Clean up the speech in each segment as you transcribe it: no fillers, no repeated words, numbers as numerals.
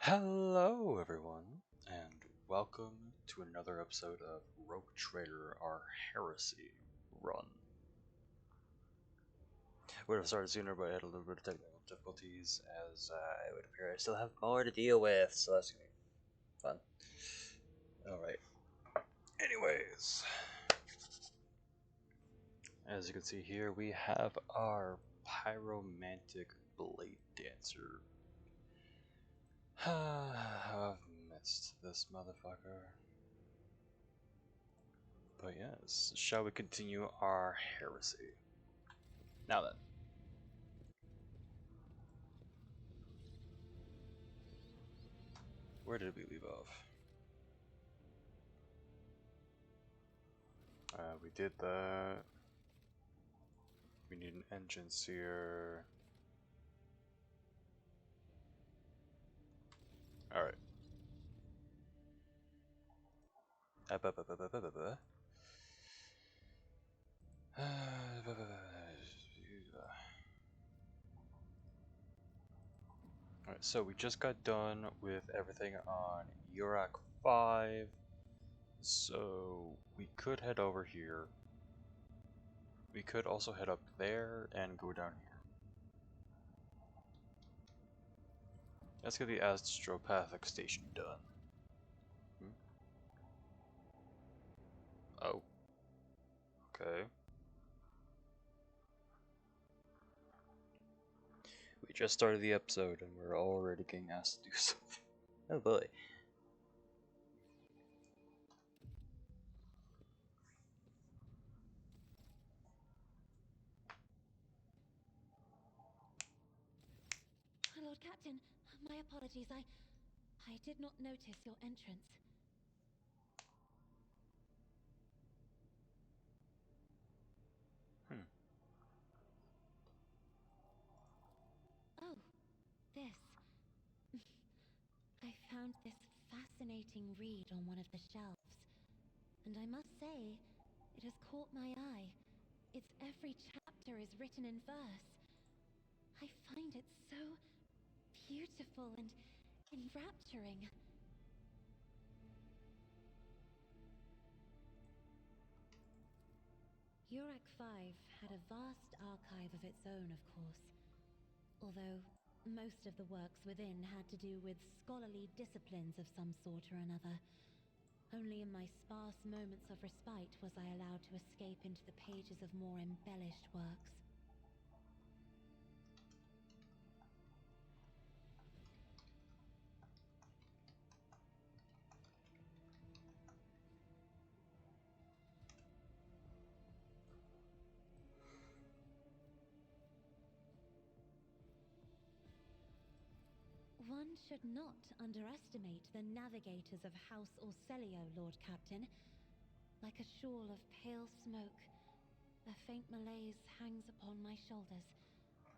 Hello, everyone, and welcome to another episode of Rogue Trader, our Heresy run. Would have started sooner, but I had a little bit of technical difficulties, as it would appear I still have more to deal with, so that's gonna be fun. Alright. Anyways, as you can see here, we have our Pyromantic Blade Dancer. I've missed this motherfucker. But yes, shall we continue our heresy? Now then. Where did we leave off? We did that. We need an engine seer. Alright. Alright, so we just got done with everything on Urak 5. So we could head over here. We could also head up there and go down here. Let's get the astropathic station done. Oh. Okay. We just started the episode and we're already getting asked to do something. Oh boy. Lord Captain, my apologies. I did not notice your entrance. Oh, this. I found this fascinating read on one of the shelves, and I must say, it has caught my eye. Its every chapter is written in verse. I find it so beautiful and enrapturing. Urak 5 had a vast archive of its own, of course. Although most of the works within had to do with scholarly disciplines of some sort or another. Only in my sparse moments of respite was I allowed to escape into the pages of more embellished works. One should not underestimate the navigators of House Orselio, Lord Captain. Like a shawl of pale smoke, a faint malaise hangs upon my shoulders,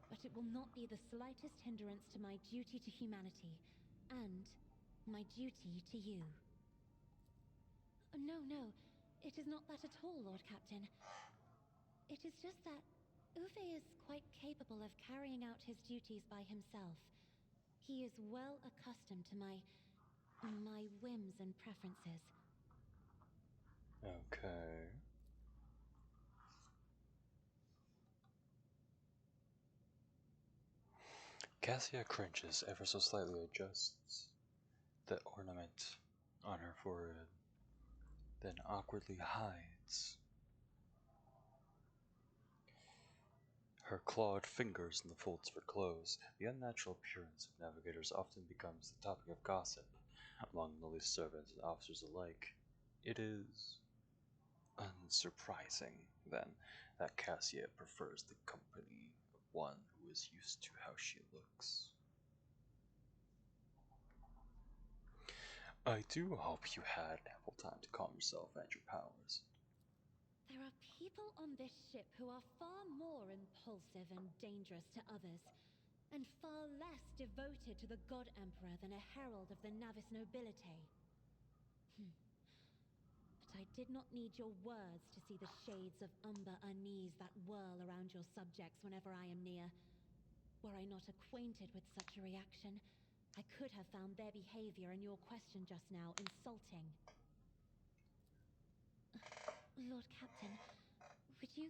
but it will not be the slightest hindrance to my duty to humanity, and my duty to you. No, no, it is not that at all, Lord Captain. It is just that Uwe is quite capable of carrying out his duties by himself. He is well accustomed to my whims and preferences. Okay. Cassia cringes ever so slightly, adjusts the ornament on her forehead, then awkwardly hides her clawed fingers in the folds of her clothes. The unnatural appearance of navigators often becomes the topic of gossip among lowly servants and officers alike. It is unsurprising, then, that Cassia prefers the company of one who is used to how she looks. I do hope you had ample time to calm yourself and your powers. There are people on this ship who are far more impulsive and dangerous to others, and far less devoted to the God Emperor than a herald of the Navis nobility. But I did not need your words to see the shades of umber unease that whirl around your subjects whenever I am near. Were I not acquainted with such a reaction, I could have found their behavior and your question just now insulting. Lord Captain, would you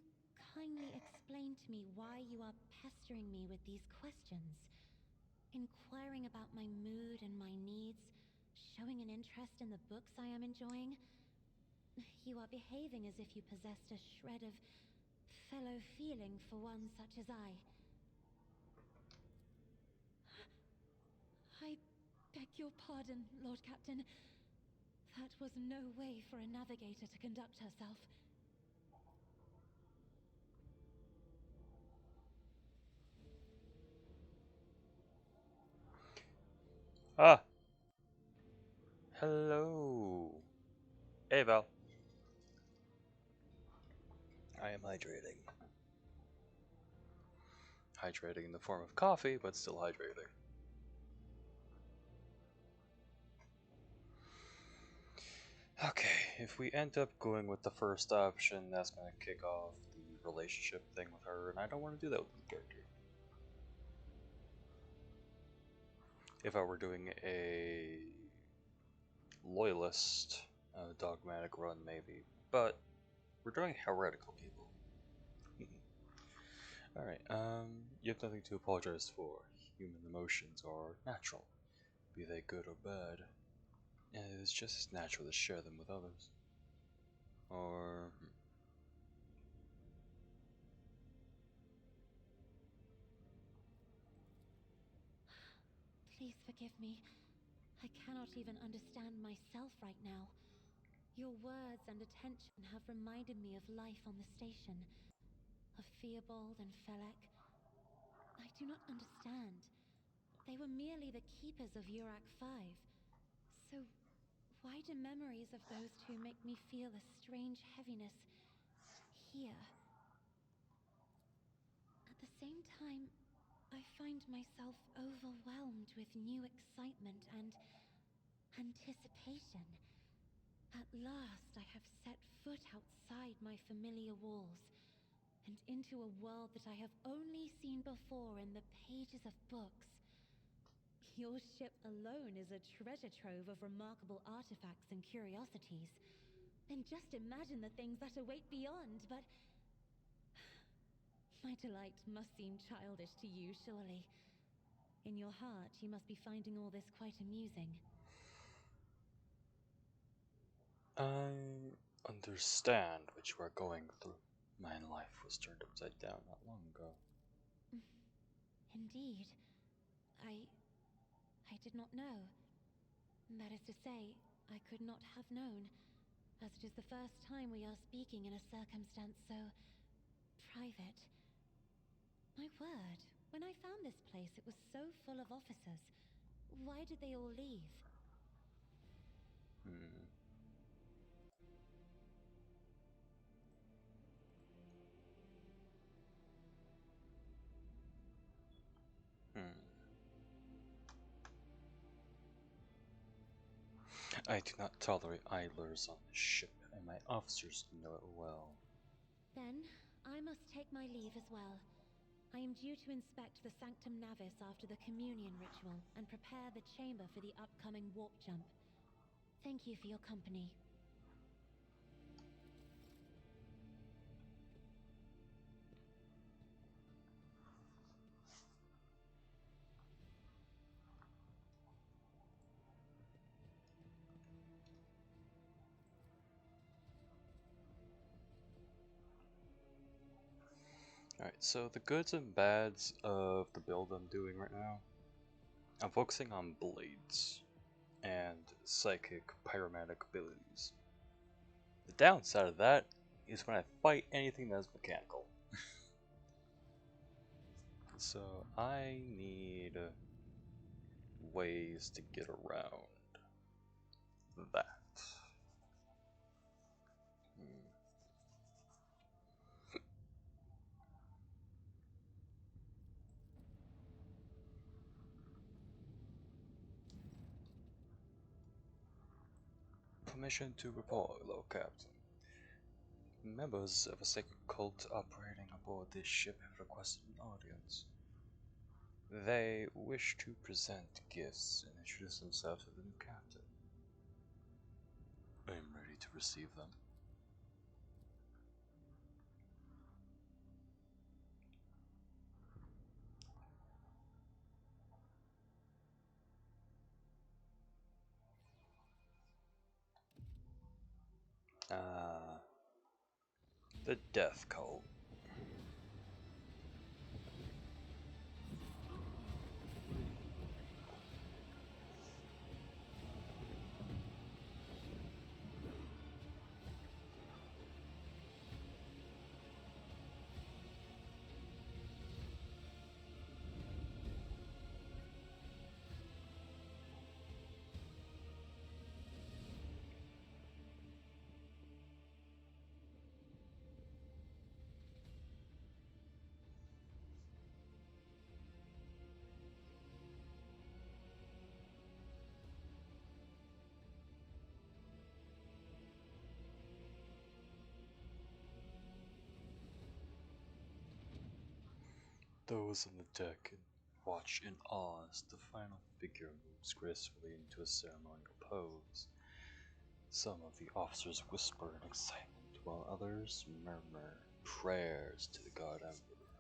kindly explain to me why you are pestering me with these questions? Inquiring about my mood and my needs, showing an interest in the books I am enjoying. You are behaving as if you possessed a shred of fellow feeling for one such as I. I beg your pardon, Lord Captain. That was no way for a navigator to conduct herself. Ah! Hello! Hey, Val. I am hydrating. Hydrating in the form of coffee, but still hydrating. Okay, if we end up going with the first option, that's going to kick off the relationship thing with her, and I don't want to do that with the character. If I were doing a loyalist, dogmatic run, maybe, but we're doing heretical people. Alright, you have nothing to apologize for. Human emotions are natural, be they good or bad, and it is just as natural to share them with others. Or... Please forgive me. I cannot even understand myself right now. Your words and attention have reminded me of life on the station, of Theobald and Felek. I do not understand. They were merely the keepers of Urak 5. So why do memories of those two make me feel a strange heaviness here? At the same time, I find myself overwhelmed with new excitement and anticipation. At last, I have set foot outside my familiar walls and into a world that I have only seen before in the pages of books. Your ship alone is a treasure trove of remarkable artifacts and curiosities. And just imagine the things that await beyond, but... My delight must seem childish to you, surely. In your heart, you must be finding all this quite amusing. I understand what you are going through. My life was turned upside down not long ago. Indeed. I did not know. That is to say, I could not have known, as it is the first time we are speaking in a circumstance so... private. My word, when I found this place, it was so full of officers. Why did they all leave? Hmm. Hmm. I do not tolerate idlers on this ship, and my officers know it well. Then, I must take my leave as well. I am due to inspect the Sanctum Navis after the communion ritual and prepare the chamber for the upcoming warp jump. Thank you for your company. Alright, so the goods and bads of the build I'm doing right now, I'm focusing on blades and psychic pyromatic abilities. The downside of that is when I fight anything that's mechanical. So I need ways to get around that. Hmm. Permission to report, Lord Captain. Members of a sacred cult operating aboard this ship have requested an audience. They wish to present gifts and introduce themselves to the new captain. I am ready to receive them. The Death Cult. Those on the deck watch in awe as the final figure moves gracefully into a ceremonial pose. Some of the officers whisper in excitement, while others murmur prayers to the God Emperor.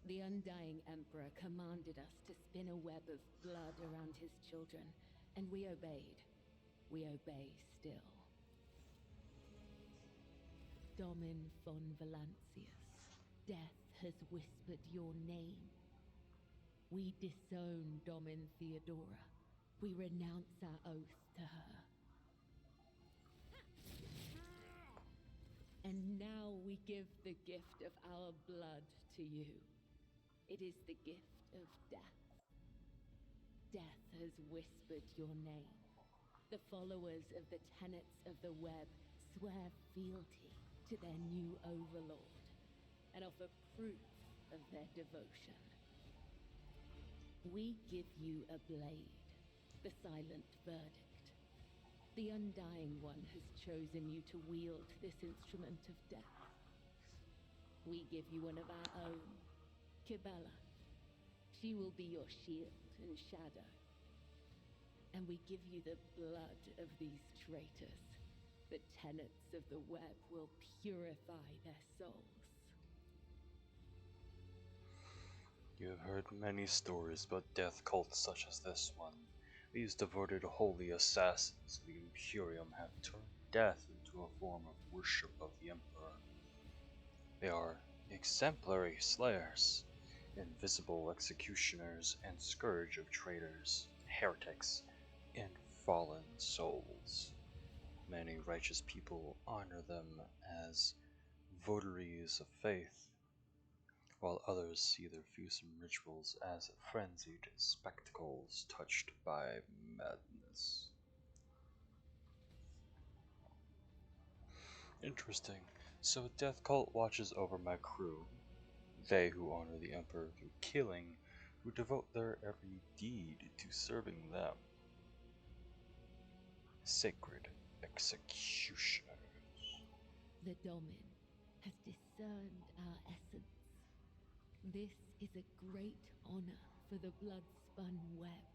The Undying Emperor commanded us to spin a web of blood around his children, and we obeyed. We obey still. Domin von Valancius, death has whispered your name. We disown Domin Theodora. We renounce our oath to her. And now we give the gift of our blood to you. It is the gift of death. Death has whispered your name. The followers of the tenets of the web swear fealty to their new overlord and offer proof of their devotion. We give you a blade, the silent verdict. The Undying One has chosen you to wield this instrument of death. We give you one of our own, Kibella. She will be your shield and shadow. And we give you the blood of these traitors. The tenets of the web will purify their souls. You have heard many stories about death cults such as this one. These devoted holy assassins of the Imperium have turned death into a form of worship of the Emperor. They are exemplary slayers, invisible executioners, and scourge of traitors, heretics, and fallen souls. Many righteous people honor them as votaries of faith, while others see their fearsome rituals as frenzied spectacles touched by madness. Interesting. So Death Cult watches over my crew. They who honor the Emperor through killing, who devote their every deed to serving them. Sacred executioners. The Domin has discerned our essence. This is a great honor for the blood-spun web.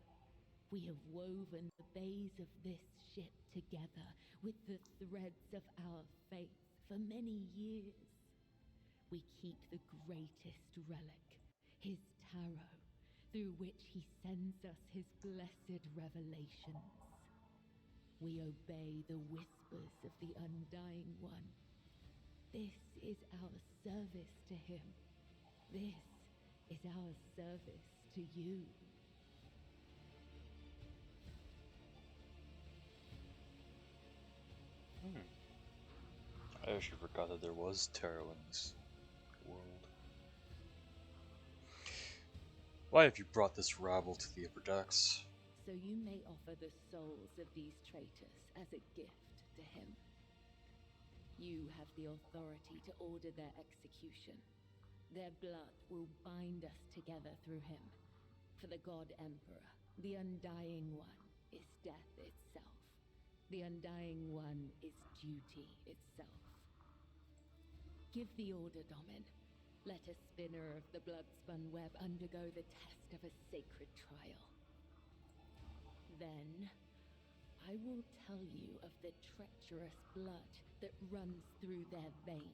We have woven the bays of this ship together with the threads of our faith for many years. We keep the greatest relic, his tarot, through which he sends us his blessed revelations. We obey the whispers of the Undying One. This is our service to him. This is our service to you. I actually forgot that there was tarot in this world. Why have you brought this rabble to the upper decks? So you may offer the souls of these traitors as a gift to him. You have the authority to order their execution. Their blood will bind us together through him. For the God Emperor, the Undying One is death itself. The Undying One is duty itself. Give the order, Domin. Let a spinner of the blood-spun web undergo the test of a sacred trial. Then, I will tell you of the treacherous blood that runs through their veins.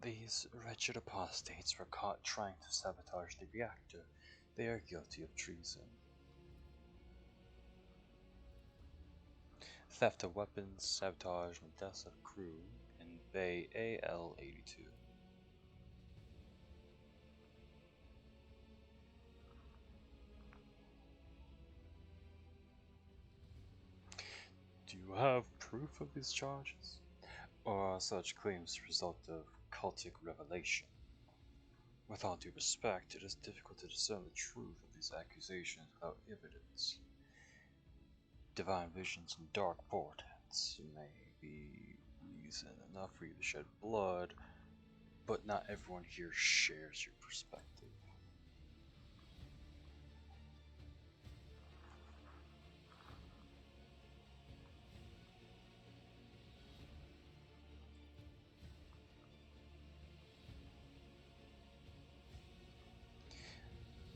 These wretched apostates were caught trying to sabotage the reactor. They are guilty of treason. Theft of weapons, sabotage, and deaths of crew in Bay AL-82. Do you have proof of these charges? Or are such claims the result of cultic revelation? With all due respect, it is difficult to discern the truth of these accusations without evidence. Divine visions and dark portents may be reason enough for you to shed blood, but not everyone here shares your perspective.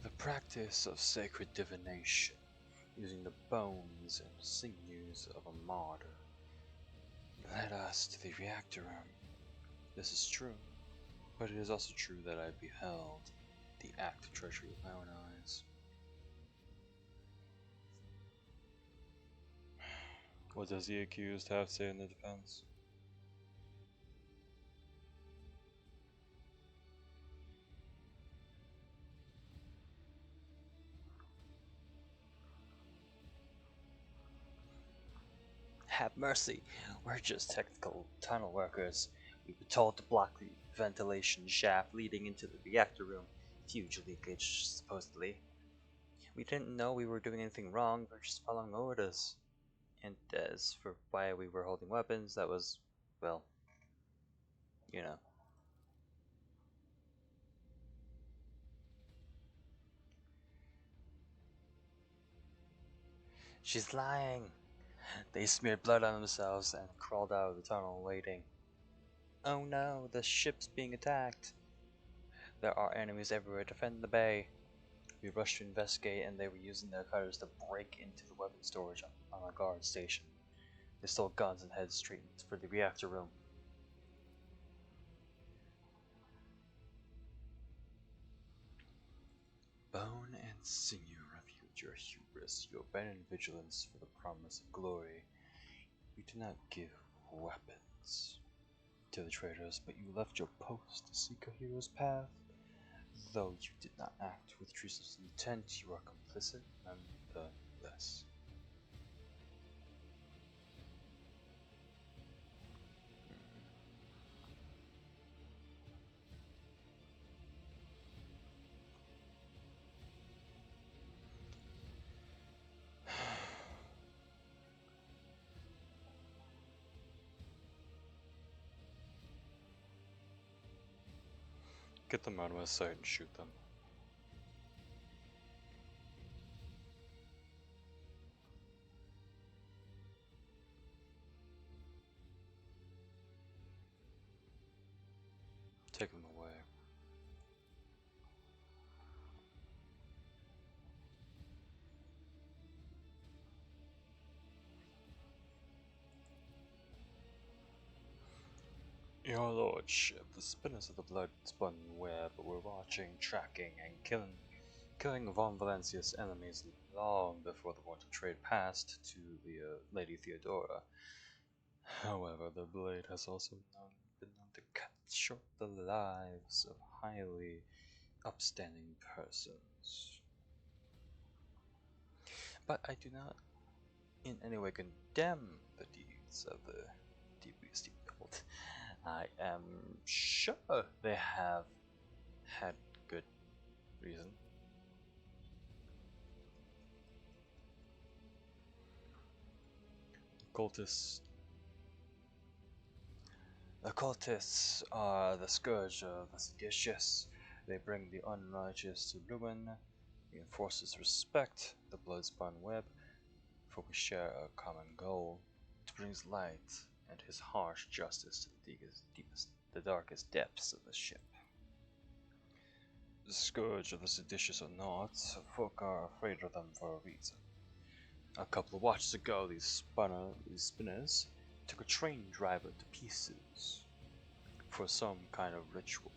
The practice of sacred divination, using the bones and sinews of a martyr, led us to the reactor room. This is true, but it is also true that I beheld the act of treachery with my own eyes. What does the accused have to say in the defense? Have mercy, we're just technical tunnel workers. We were told to block the ventilation shaft leading into the reactor room. Huge leakage, supposedly. We didn't know we were doing anything wrong, we were just following orders. And as for why we were holding weapons, that was, well, you know. She's lying. They smeared blood on themselves and crawled out of the tunnel waiting. Oh no, the ship's being attacked. There are enemies everywhere defending the bay. We rushed to investigate and they were using their cutters to break into the weapon storage on our guard station. They stole guns and headed straight for the reactor room. Bone and sinew refuge your hubris, you abandon vigilance for the promise of glory. You do not give weapons to the traitors, but you left your post to seek a hero's path. Though you did not act with treasonous intent, you are complicit nonetheless. Get them out of my sight and shoot them. Take them away. Your lordship, the spinners of the blood-spun web were watching, tracking, and killing Von Valencia's enemies long before the point of trade passed to the Lady Theodora. However, the blade has also been known to cut short the lives of highly upstanding persons. But I do not in any way condemn the deeds of the deeply esteemed cult. I am sure they have had good reason. Cultists The cultists are the scourge of the seditious. They bring the unrighteous to ruin. The enforcers respect the blood-spun web, for we share a common goal. It brings light and his harsh justice to the darkest depths of the ship. The scourge of the seditious or not, folk are afraid of them for a reason. A couple of watches ago, these spinners took a train driver to pieces for some kind of ritual.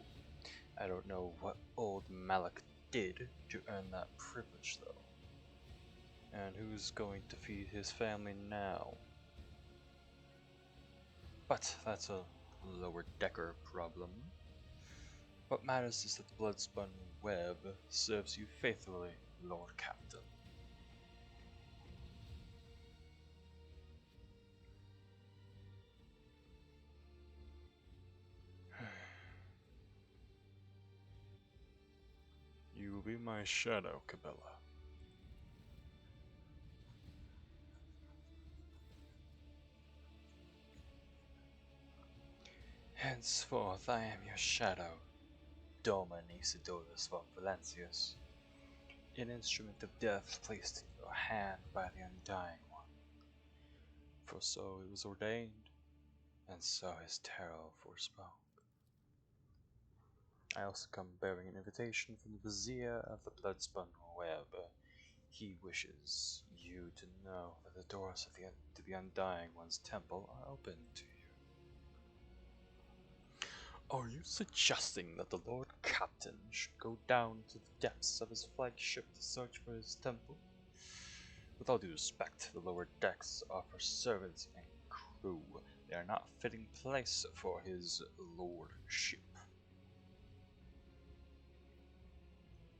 I don't know what old Malik did to earn that privilege, though. And who's going to feed his family now? But that's a lower decker problem. What matters is that the blood-spun web serves you faithfully, Lord Captain. You will be my shadow, Cabela. Henceforth I am your shadow, Doma Isidorus von Valancius, an instrument of death placed in your hand by the Undying One. For so it was ordained, and so his tarot forspoke. I also come bearing an invitation from the Vizier of the Bloodspun Web. He wishes you to know that the doors of the Undying One's temple are open to you. Are you suggesting that the Lord Captain should go down to the depths of his flagship to search for his temple? With all due respect, the lower decks are for servants and crew. They are not a fitting place for his lordship.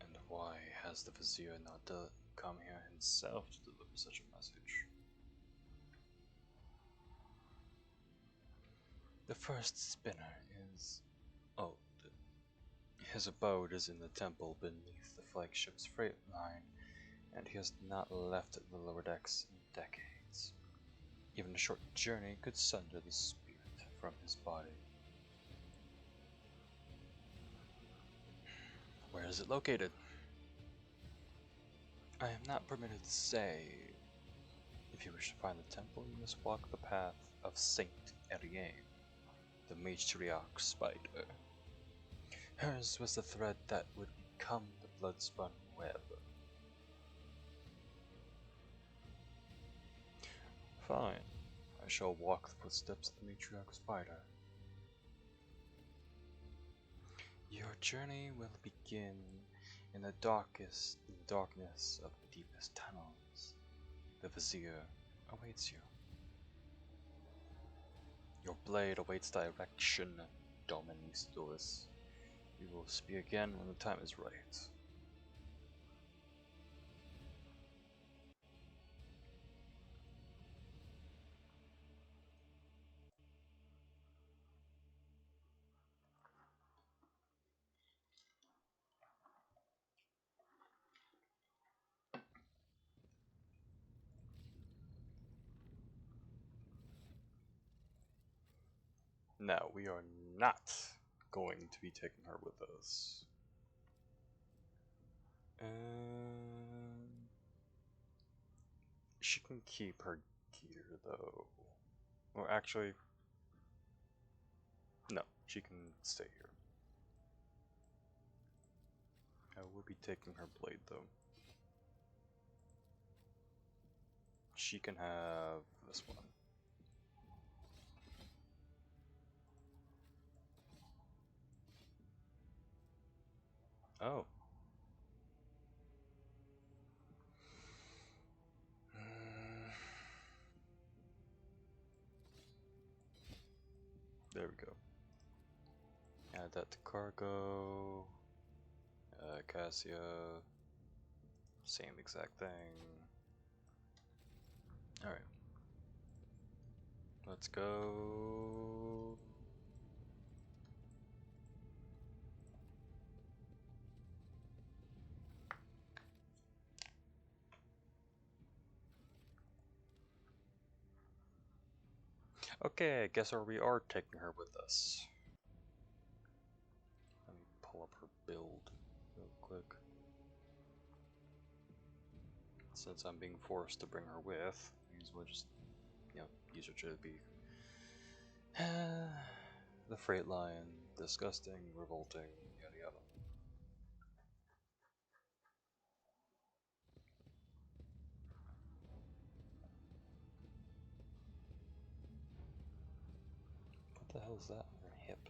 And why has the Vizier not come here himself to deliver such a message? The first spinner is... his abode is in the temple beneath the flagship's freight line, and he has not left the lower decks in decades. Even a short journey could sunder the spirit from his body. Where is it located? I am not permitted to say. If you wish to find the temple, you must walk the path of Saint Ariane, the matriarch spider. Hers was the thread that would become the blood-spun web. Fine. I shall walk the footsteps of the matriarch spider. Your journey will begin in the darkness of the deepest tunnels. The Vizier awaits you. Your blade awaits direction, Dominus. We will speak again when the time is right. Now, we are not going to be taking her with us. She can keep her gear, though. Or actually, no, she can stay here. I will be taking her blade, though. She can have this one. Oh. There we go. Add that to cargo. Cassia. Same exact thing. Alright. Let's go. Okay, I guess we are taking her with us. Let me pull up her build real quick. Since I'm being forced to bring her with, I as well just, use her to be the freight line, disgusting, revolting, yada yada. What the hell is that on her hip?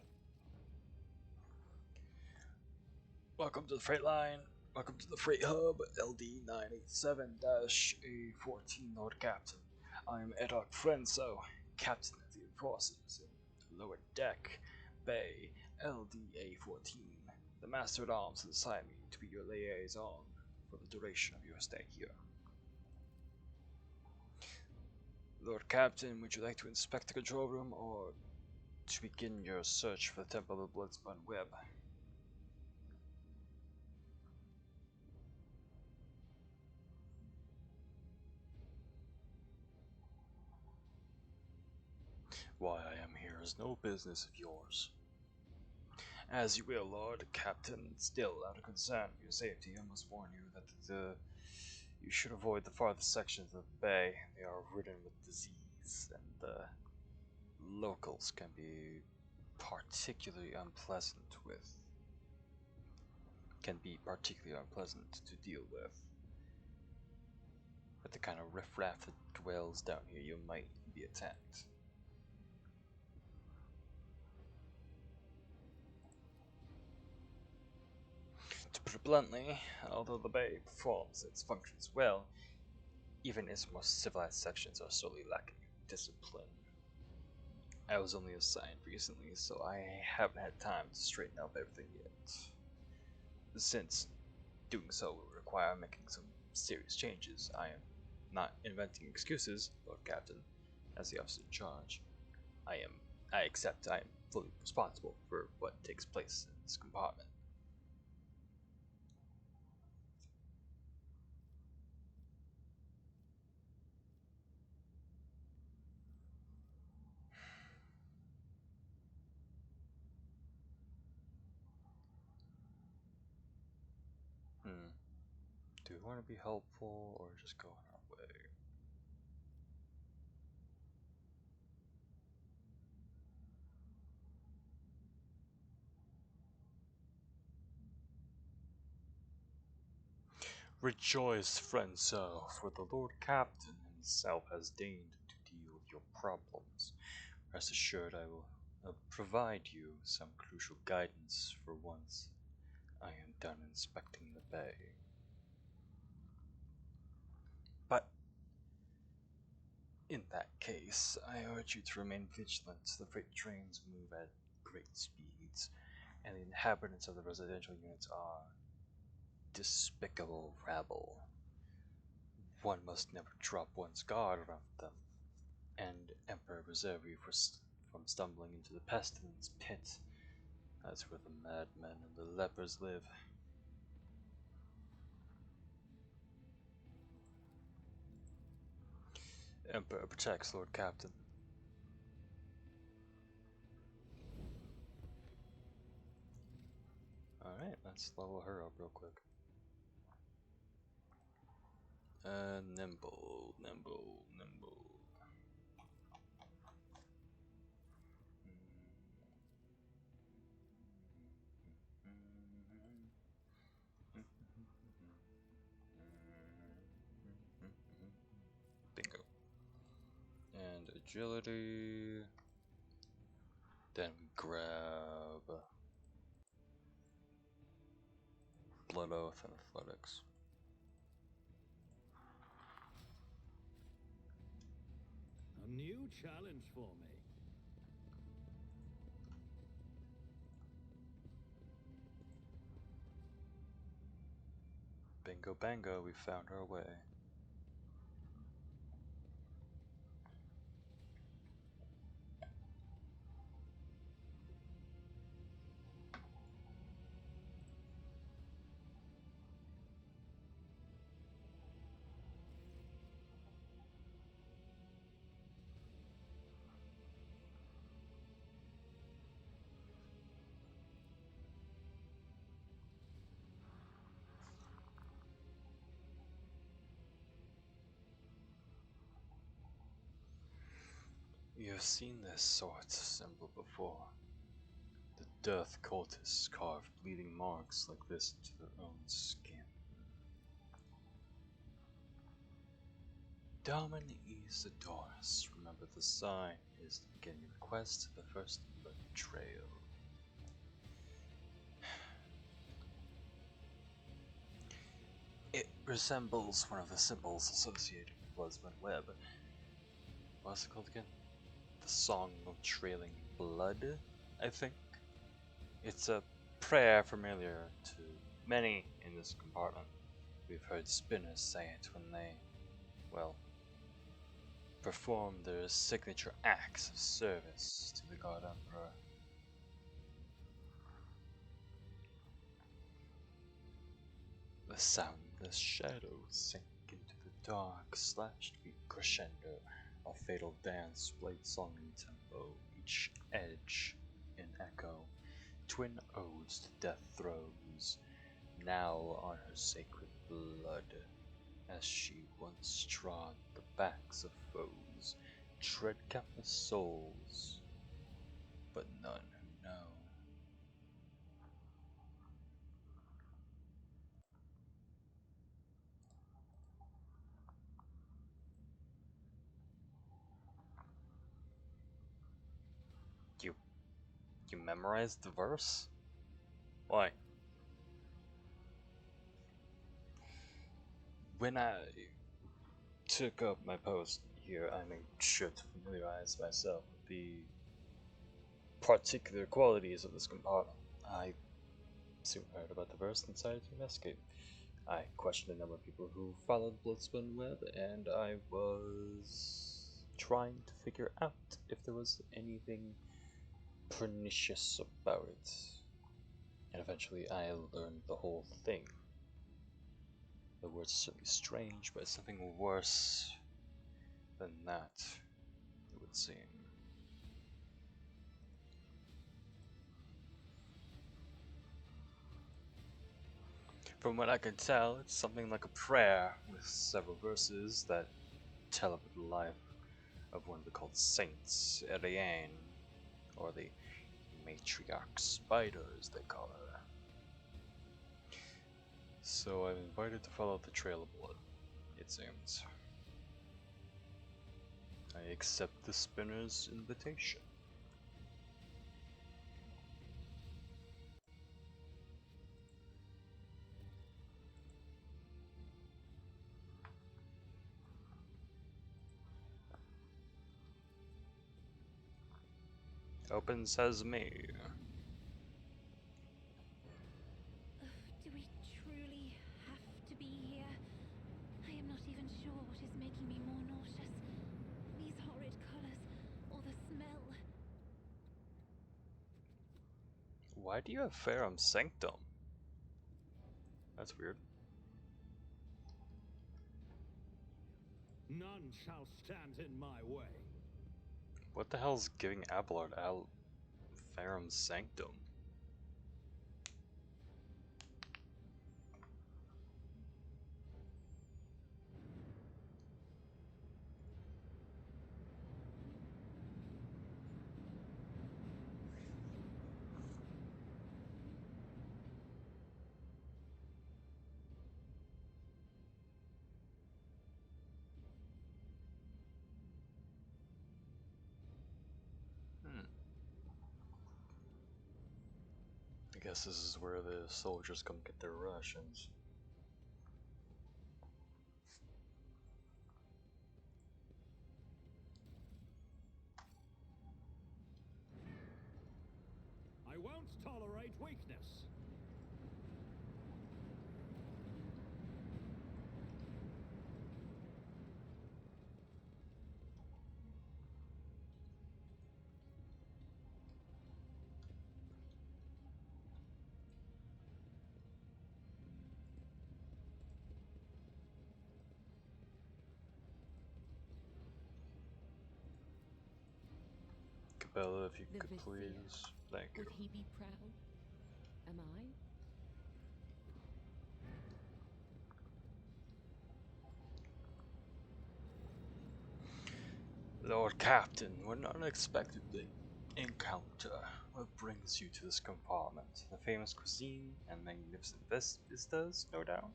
Welcome to the freight line. Welcome to the freight hub, LD 987-A14, Lord Captain. I am Edok Frenso, Captain of the Enforcers in Lower Deck, Bay, LD-A14. The Master at Arms has assigned me to be your liaison for the duration of your stay here. Lord Captain, would you like to inspect the control room or to begin your search for the Temple of the Bloodspun Web? Why I am here is no business of yours. As you will, Lord Captain. Still, out of concern for your safety, I must warn you that you should avoid the farthest sections of the bay. They are ridden with disease, and the locals can be particularly unpleasant to deal with. With the kind of riffraff that dwells down here, you might be attacked. To put it bluntly, although the bay performs its functions well, even its most civilized sections are sorely lacking discipline. I was only assigned recently, so I haven't had time to straighten up everything yet. Since doing so will require making some serious changes, I am not inventing excuses, Lord Captain. As the officer in charge, I accept I am fully responsible for what takes place in this compartment. Do we want to be helpful or just go on our way? Rejoice, friend sir, for the Lord Captain himself has deigned to deal with your problems. Rest assured I will provide you some crucial guidance for once I am done inspecting the bay. But in that case, I urge you to remain vigilant. The freight trains move at great speeds, and the inhabitants of the residential units are despicable rabble. One must never drop one's guard around them, and Emperor preserve you from stumbling into the pestilence pit. That's where the madmen and the lepers live. Emperor protects, Lord Captain. Alright, let's level her up real quick. Nimble. Bingo. And agility. Then we grab Blood Oath and Athletics. A new challenge for me. Bingo bango, we found our way. I've seen this sort of symbol before. The death cultists carved bleeding marks like this into their own skin. Daman Isidorus, remember the sign is the beginning of the quest to the first blood trail. It resembles one of the symbols associated with Bloodspun Web. What's it called again? The Song of Trailing Blood, I think. It's a prayer familiar to many in this compartment. We've heard spinners say it when they, well, perform their signature acts of service to the God Emperor. The soundless shadows sink into the dark, slashed beat crescendo, a fatal dance, played song in tempo, each edge in echo, twin odes to death throes, now on her sacred blood, as she once trod the backs of foes, tread countless souls, but none who know. You memorized the verse? Why? When I took up my post here, I made sure to familiarize myself with the particular qualities of this compartment. I soon heard about the verse and decided to investigate. I questioned a number of people who followed Bloodspun Web, and I was trying to figure out if there was anything pernicious about it. And eventually I learned the whole thing. The word's certainly strange, but it's something worse than that, it would seem. From what I can tell, it's something like a prayer with several verses that tell of the life of one of the called saints, Ariane, or the matriarch spider as they call her. So I'm invited to follow the trail of blood, it seems. I accept the spinner's invitation. Open sesame. Do we truly have to be here? I am not even sure what is making me more nauseous. These horrid colors, or the smell. Why do you have Ferrum Sanctum? That's weird. None shall stand in my way. What the hell's giving Abelard Ferrum Sanctum? I guess this is where the soldiers come get their rations. I won't tolerate weakness. Cabela, if you The could Vizier. please. Thank you. Would he be proud? Am I? Lord Captain, what an unexpected encounter. What brings you to this compartment? The famous cuisine and magnificent vistas, no doubt?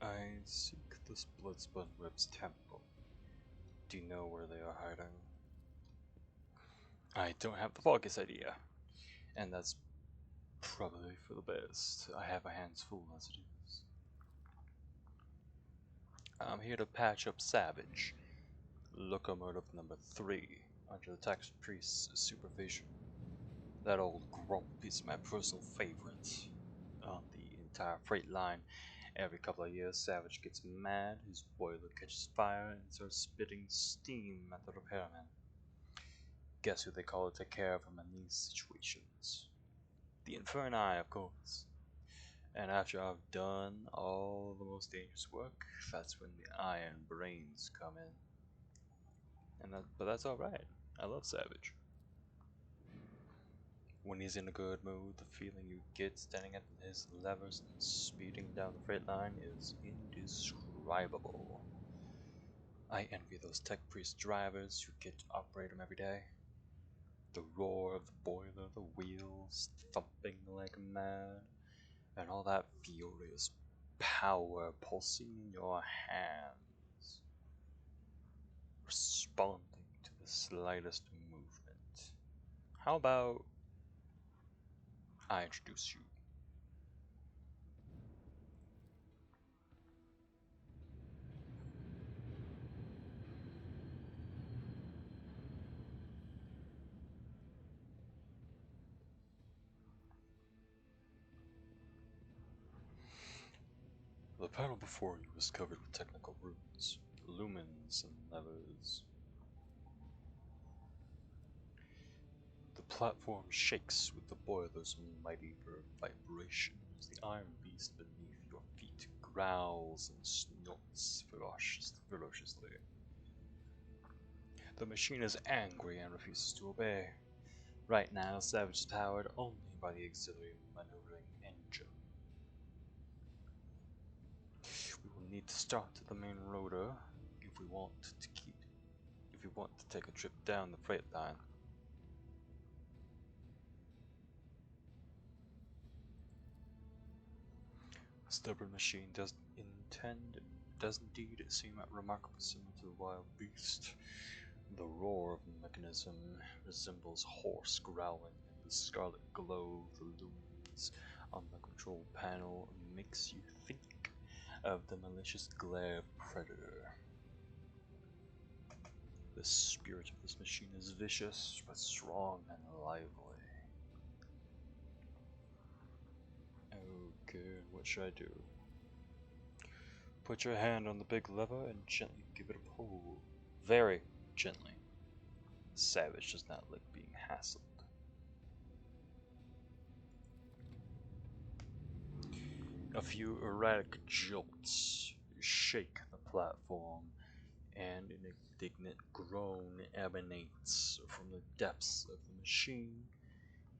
I seek this Bloodspun Web's temple. Do you know where they are hiding? I don't have the foggiest idea, and that's probably for the best. I have my hands full as it is. I'm here to patch up Savage, locomotive number 3, under the tax priest's supervision. That old grump is my personal favorite. On the entire freight line, every couple of years, Savage gets mad, his boiler catches fire, and starts spitting steam at the repairman. Guess who they call to take care of him in these situations? The Inferni, of course. And after I've done all the most dangerous work, that's when the Iron Brains come in. But that's alright. I love Savage. When he's in a good mood, the feeling you get standing at his levers and speeding down the freight line is indescribable. I envy those tech priest drivers who get to operate them every day. The roar of the boiler, the wheels thumping like mad, and all that furious power pulsing in your hands, responding to the slightest movement. How about I introduce you? The panel before you is covered with technical runes, lumens, and levers. The platform shakes with the boiler's mighty vibrations. The iron beast beneath your feet growls and snorts ferociously. The machine is angry and refuses to obey. Right now, Savage is powered only by the auxiliary maneuvering engine. We will need to start the main rotor if we want to take a trip down the freight line. The stubborn machine does indeed seem remarkably similar to the wild beast. The roar of the mechanism resembles hoarse growling, and the scarlet glow of the lumens on the control panel makes you think of the malicious glare of a predator. The spirit of this machine is vicious, but strong and lively. Okay, what should I do? Put your hand on the big lever and gently give it a pull. Very gently. Savage does not like being hassled. A few erratic jolts shake the platform, and an indignant groan emanates from the depths of the machine.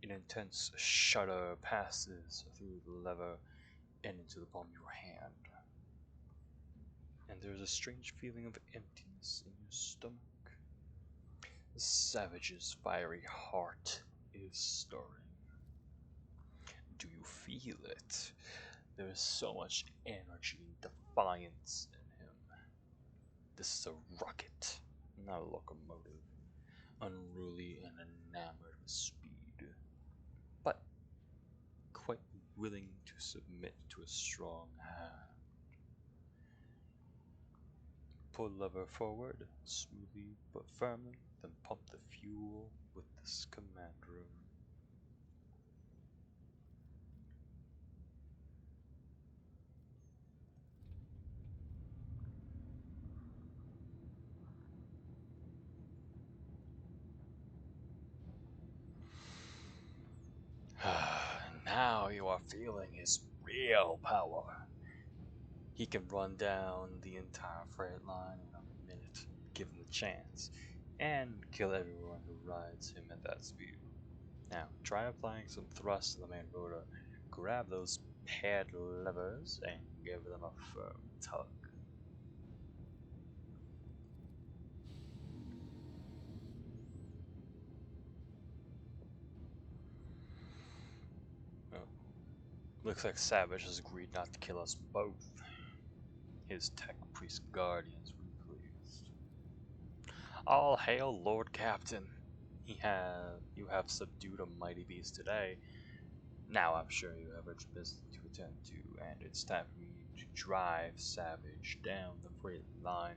An intense shudder passes through the lever and into the palm of your hand. And there's a strange feeling of emptiness in your stomach. The Savage's fiery heart is stirring. Do you feel it? There is so much energy and defiance in him. This is a rocket, not a locomotive, unruly and enamored with speed, but quite willing to submit to a strong hand. Pull lever forward, smoothly but firmly, then pump the fuel with this command room. Now you are feeling his real power. He can run down the entire freight line in a minute, given the chance, and kill everyone who rides him at that speed. Now, try applying some thrust to the main rotor. Grab those pad levers and give them a firm tug. Looks like Savage has agreed not to kill us both. His tech priest guardians will be pleased. All hail, Lord Captain. You have subdued a mighty beast today. Now I'm sure you have urgent business to attend to, and it's time for me to drive Savage down the freight line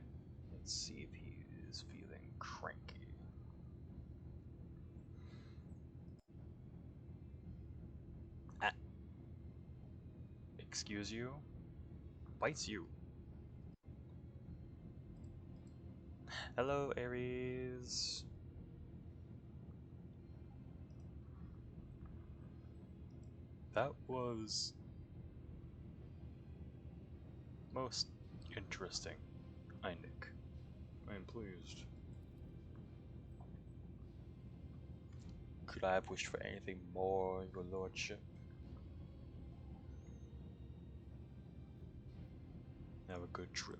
and see if he is feeling cranky. Ah. Excuse you? Bites you. Hello, Ares. That was most interesting, Einik. I am pleased. Could I have wished for anything more, your lordship? Have a good trip.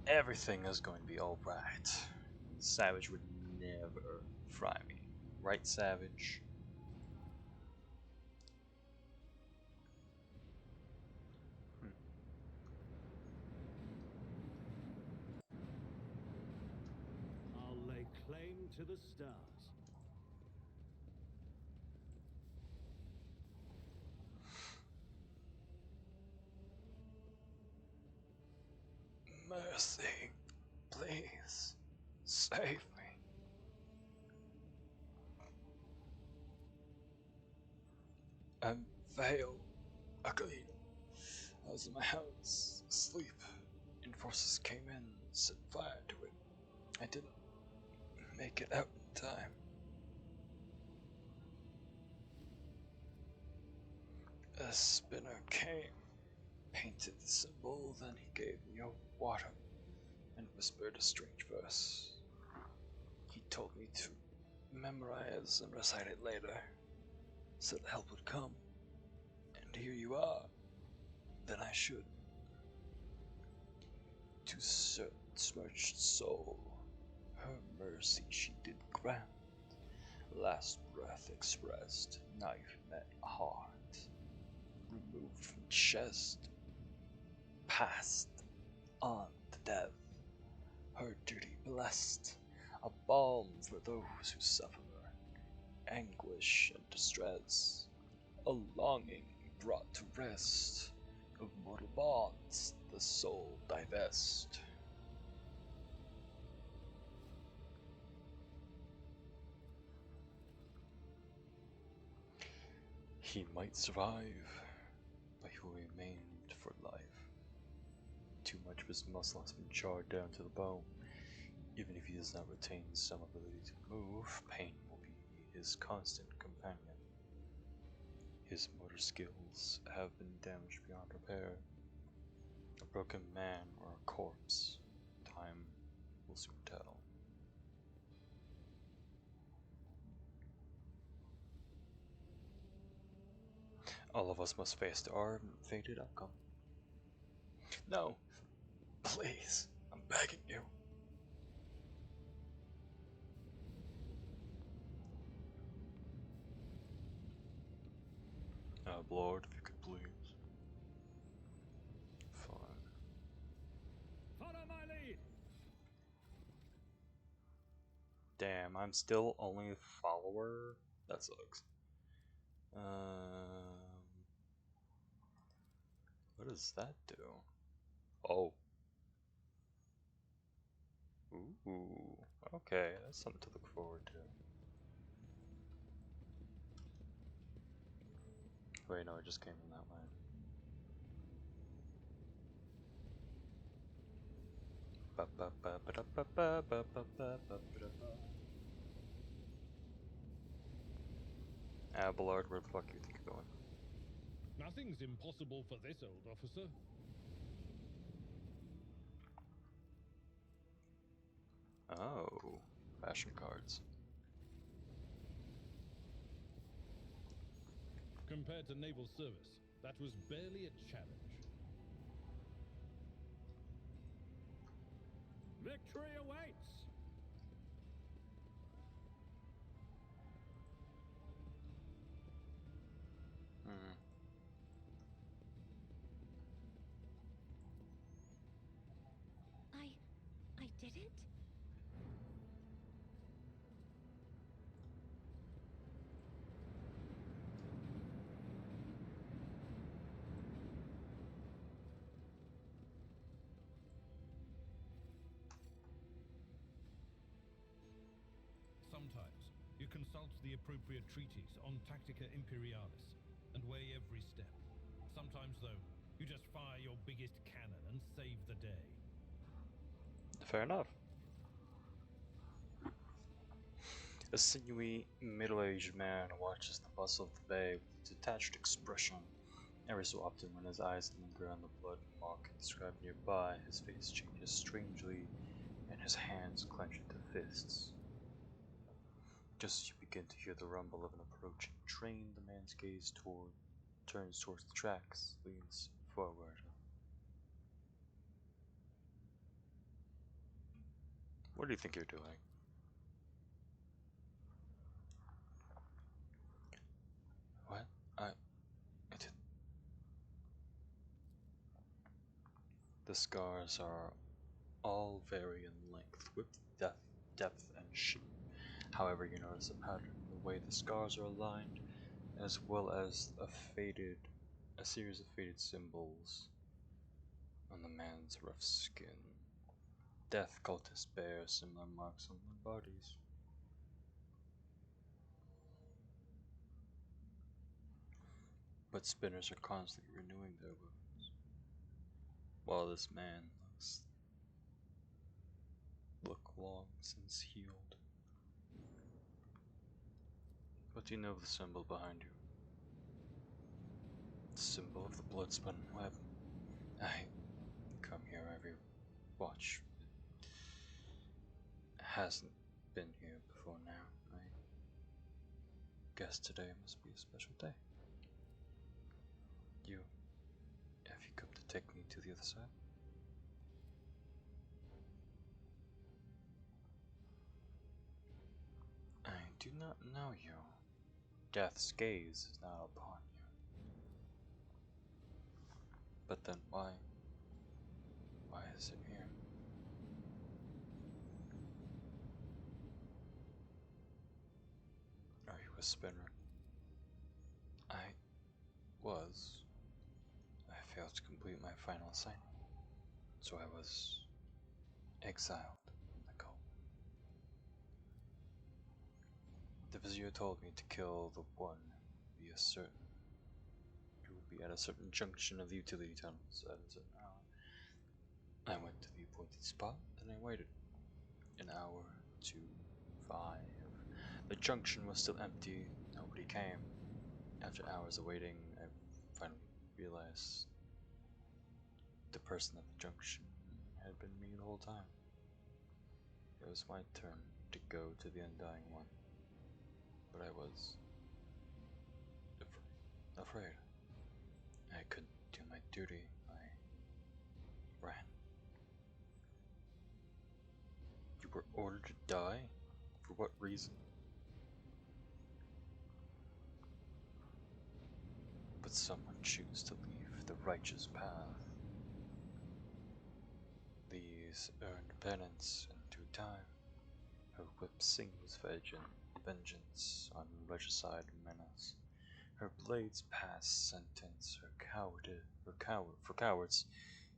Everything is going to be alright. Savage would never fry me. Right, Savage? I'll lay claim to the stars. Mercy, please, save me. I'm Vale, ugly. I was in my house, asleep, and forces came in and set fire to it. I didn't make it out in time. A spinner came, painted the symbol, then he gave me a water and whispered a strange verse. He told me to memorize and recite it later, said help would come, and here you are. Then I should. To smirched soul, her mercy she did grant. Last breath expressed, knife met heart, removed from chest, passed on to death. Her duty blessed, a balm for those who suffer, anguish and distress, a longing brought to rest, of mortal bonds the soul divest. He might survive, but he will remain for life. Too much of his muscle has been charred down to the bone. Even if he does not retain some ability to move, pain will be his constant companion. His motor skills have been damaged beyond repair. A broken man or a corpse, time will soon tell. All of us must face our fated outcome. No, please, I'm begging you. Lord, if you could please. Fine. Follow my lead. Damn, I'm still only a follower? That sucks. What does that do? Oh. Ooh. Okay, that's something to look forward to. Wait, no, it just came in that way. Abelard, where the fuck you think you're going? Nothing's impossible for this old officer. Oh, fashion cards. Compared to naval service, that was barely a challenge. Victory awaits. did it? Sometimes you consult the appropriate treatise on Tactica Imperialis and weigh every step. Sometimes, though, you just fire your biggest cannon and save the day. Fair enough. A sinewy, middle-aged man watches the bustle of the bay with a detached expression. Every so often, when his eyes linger on the blood mark inscribed nearby, his face changes strangely, and his hands clench into fists. Just as you begin to hear the rumble of an approaching train, the man's gaze turns towards the tracks, leans forward. What do you think you're doing? What? I did. The scars are all vary in length, width, depth, and shape. However, you notice a pattern in the way the scars are aligned, as well as a series of faded symbols on the man's rough skin. Death cultists bear similar marks on their bodies. But spinners are constantly renewing their wounds, while this man look long since healed. What do you know of the symbol behind you? The symbol of the blood-spun web. I come here every watch. It hasn't been here before now. I guess today must be a special day. Have you come to take me to the other side? I do not know you. Death's gaze is not upon you. But then why is it here? Are you a spinner? I was. I failed to complete my final assignment, so I was exiled from the cult. The vizier told me to kill the one who would be at a certain junction of the utility tunnels at a certain hour. I went to the appointed spot and I waited. An hour, 2, 5. The junction was still empty, nobody came. After hours of waiting, I finally realized the person at the junction had been me the whole time. It was my turn to go to the Undying One, but I was afraid. I couldn't do my duty. I ran. You were ordered to die? For what reason? But someone chose to leave the righteous path. These earned penance in due time. Her whip sings vengeance on regicide menace. Her blades pass sentence. For cowards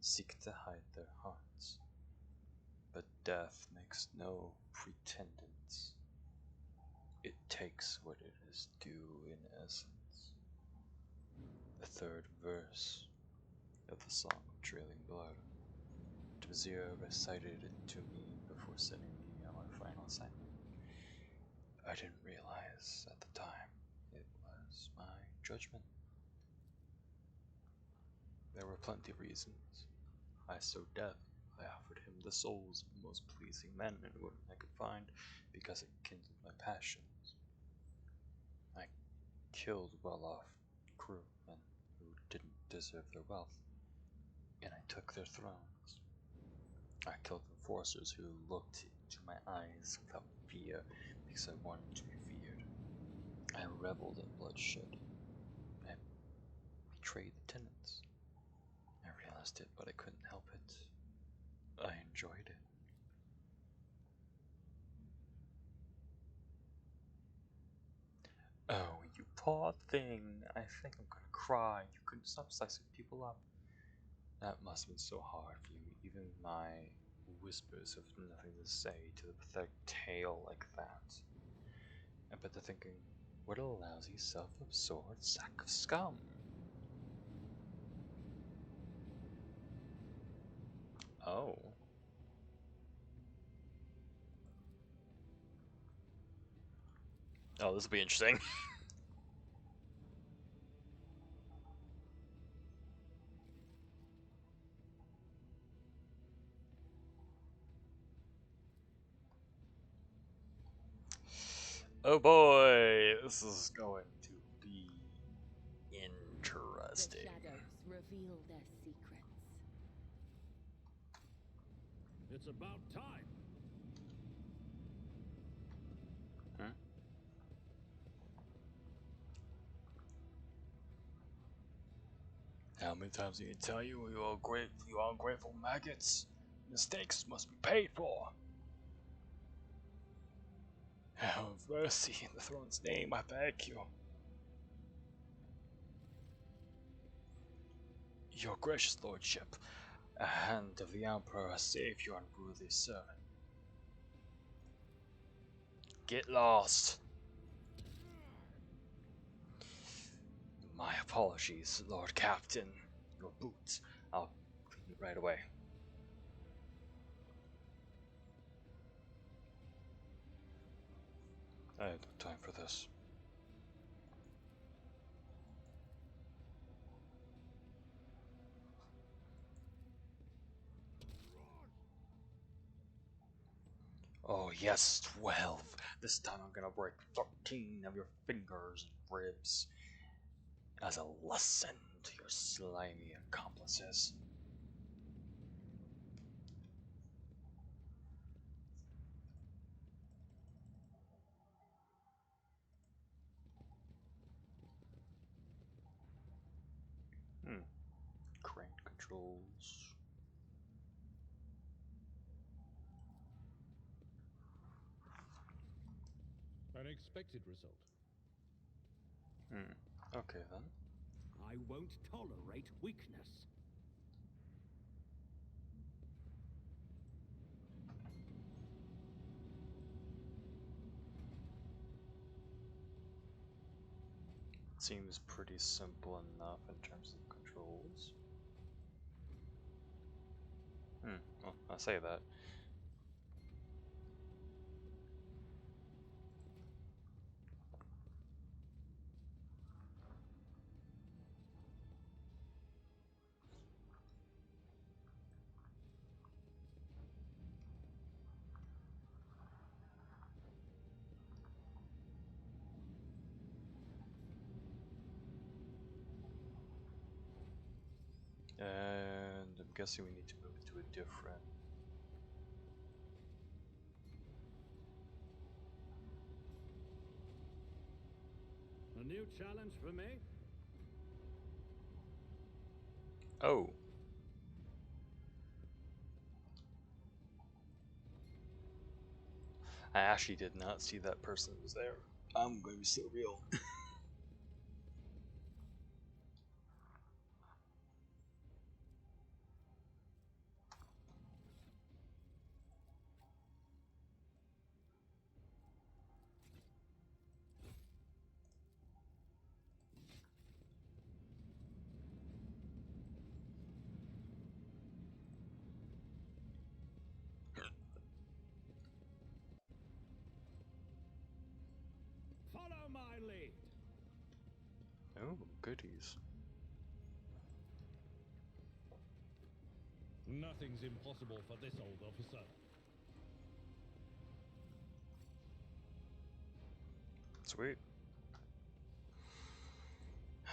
seek to hide their hearts. But death makes no pretendance. It takes what it is due in essence. The third verse of the Song of Trailing Blood. Vizier recited it to me before sending me on my final assignment. I didn't realize at the time it was my judgment. There were plenty of reasons. I sowed death. I offered him the souls of the most pleasing men and women I could find because it kindled my passions. I killed well-off crewmen who didn't deserve their wealth, and I took their thrones. I killed enforcers who looked into my eyes without fear because I wanted to be feared. I reveled in bloodshed. I betrayed the tenants. I realized it, but I couldn't help it. I enjoyed it. poor thing. I think I'm gonna cry. You couldn't stop slicing people up. That must have been so hard for you. Even my whispers have nothing to say to the pathetic tale like that. I bet they're thinking, what a lousy, self-absorbed sack of scum. Oh. Oh, this will be interesting. Oh boy, this is going to be interesting. The shadows reveal their secrets. It's about time. Hmm? How many times do you tell you you ungrateful maggots? Mistakes must be paid for. Have mercy in the throne's name, I beg you. Your gracious lordship, a hand of the Emperor save your unworthy servant. Get lost. My apologies, Lord Captain. Your boots. I'll clean it right away. I had no time for this. Oh yes, 12. This time I'm gonna break 13 of your fingers and ribs as a lesson to your slimy accomplices. Crane controls. An expected result. Okay then. I won't tolerate weakness. Seems pretty simple enough in terms of controls. Well, I say that. And I'm guessing we need to move to a different. A new challenge for me? Oh. I actually did not see that person was there. I'm going to be so real. Follow my lead. Oh, goodies. Nothing's impossible for this old officer. Sweet.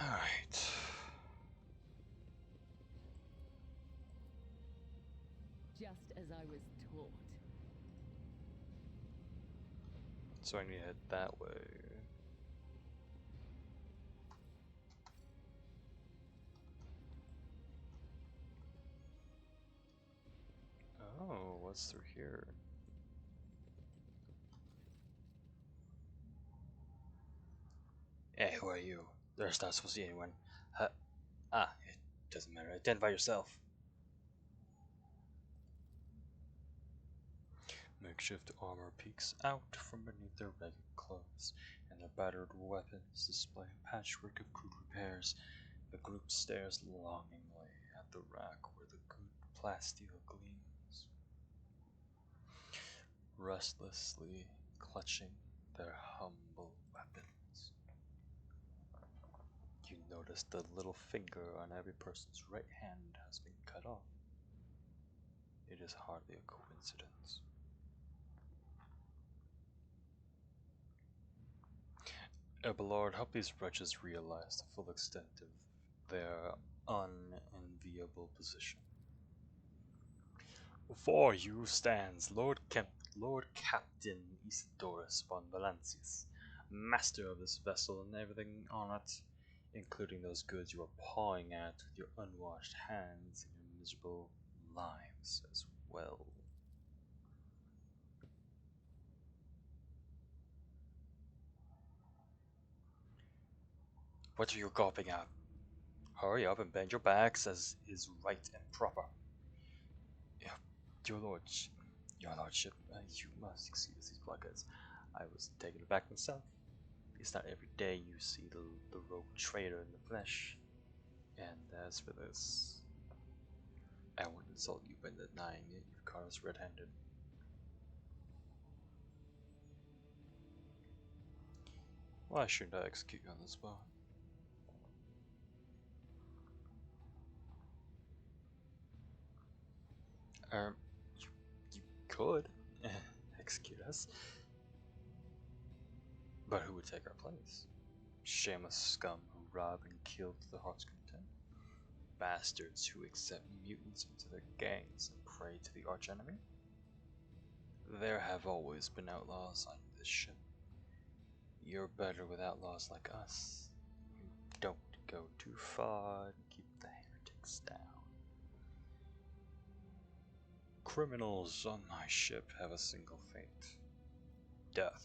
Alright. Just as I was taught. So I need to head that way. Oh, what's through here? Hey, who are are you? There's not supposed to be anyone. It doesn't matter. Identify yourself. Makeshift armor peeks out from beneath their ragged clothes, and their battered weapons display a patchwork of crude repairs. The group stares longingly at the rack where the good plasteel gleams, restlessly clutching their humble weapons. You notice the little finger on every person's right hand has been cut off. It is hardly a coincidence. Abelard, help these wretches realize the full extent of their unenviable position. Before you stands Lord Captain Isidorus von Valancius, master of this vessel and everything on it, including those goods you are pawing at with your unwashed hands and your miserable lives as well. What are you gawping at? Hurry up and bend your backs as is right and proper. Your lordship, you must excuse these blockheads. I was taken aback myself. It's not every day you see the rogue traitor in the flesh. And as for this, I won't insult you by denying it. You've caught us red-handed. Why shouldn't I execute you on the spot? You could execute us, but who would take our place? Shameless scum who rob and kill to the heart's content. Bastards who accept mutants into their gangs and pray to the archenemy. There have always been outlaws on this ship. You're better with outlaws like us. You don't go too far and keep the heretics down. Criminals on my ship have a single fate: death.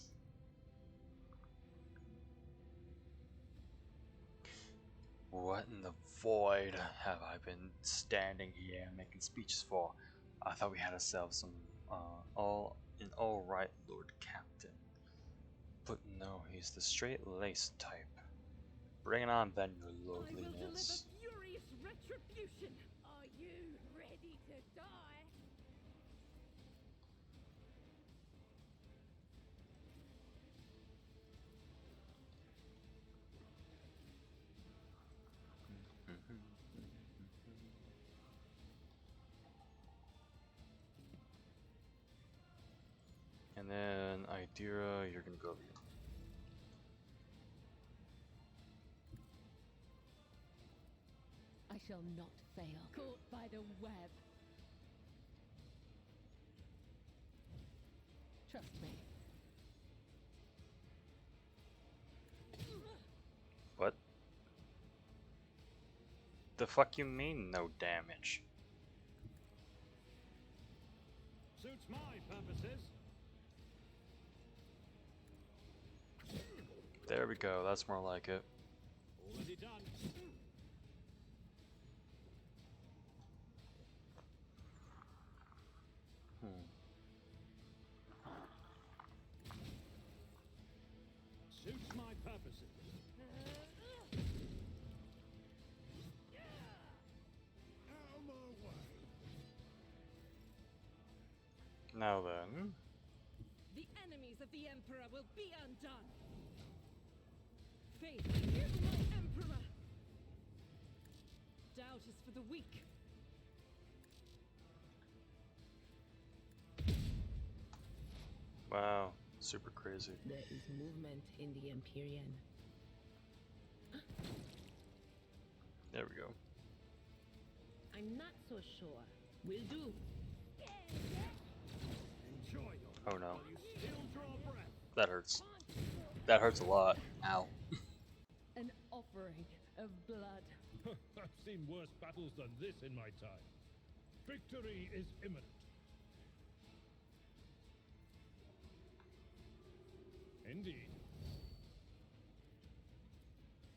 What in the void have I been standing here making speeches for? I thought we had ourselves some all right Lord Captain. But no, he's the straight-laced type. Bring it on then, your lordliness. I will deliver furious retribution. Are you ready to die? And then Idira, you're gonna go over here. I shall not fail. Caught by the web. Trust me. What? The fuck you mean, no damage? Suits my purposes. There we go, that's more like it. Already done. Suits my purposes. Out of my way. Now then. The enemies of the Emperor will be undone. Faith in my Emperor. Doubt is for the weak. Wow, super crazy. There is movement in the Empyrean. There we go. I'm not so sure. Will do. Enjoy your Oh no, while you still draw breath. that hurts. That hurts a lot. Ow. An offering of blood. I've seen worse battles than this in my time. Victory is imminent. Indeed.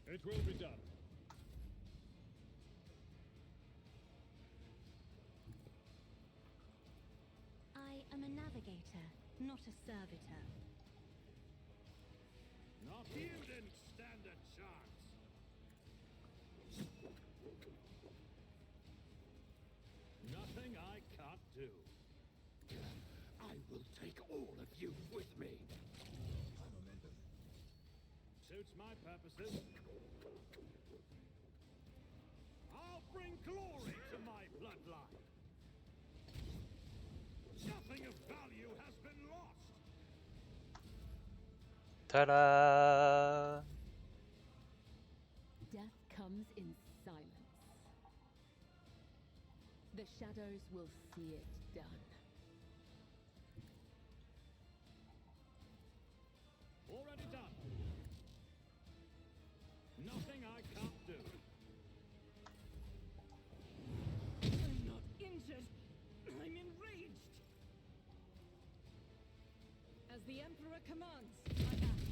It will be done. I am a navigator, not a servitor. Not you didn't stand a chance. Nothing I can't do. I will take all of you with me. Suits my purposes. I'll bring glory to my bloodline. Nothing of value has been lost. Ta-da! Death comes in silence. The shadows will see it done. Already done. Nothing I can't do. I'm not injured. I'm enraged. As the Emperor commands, I act.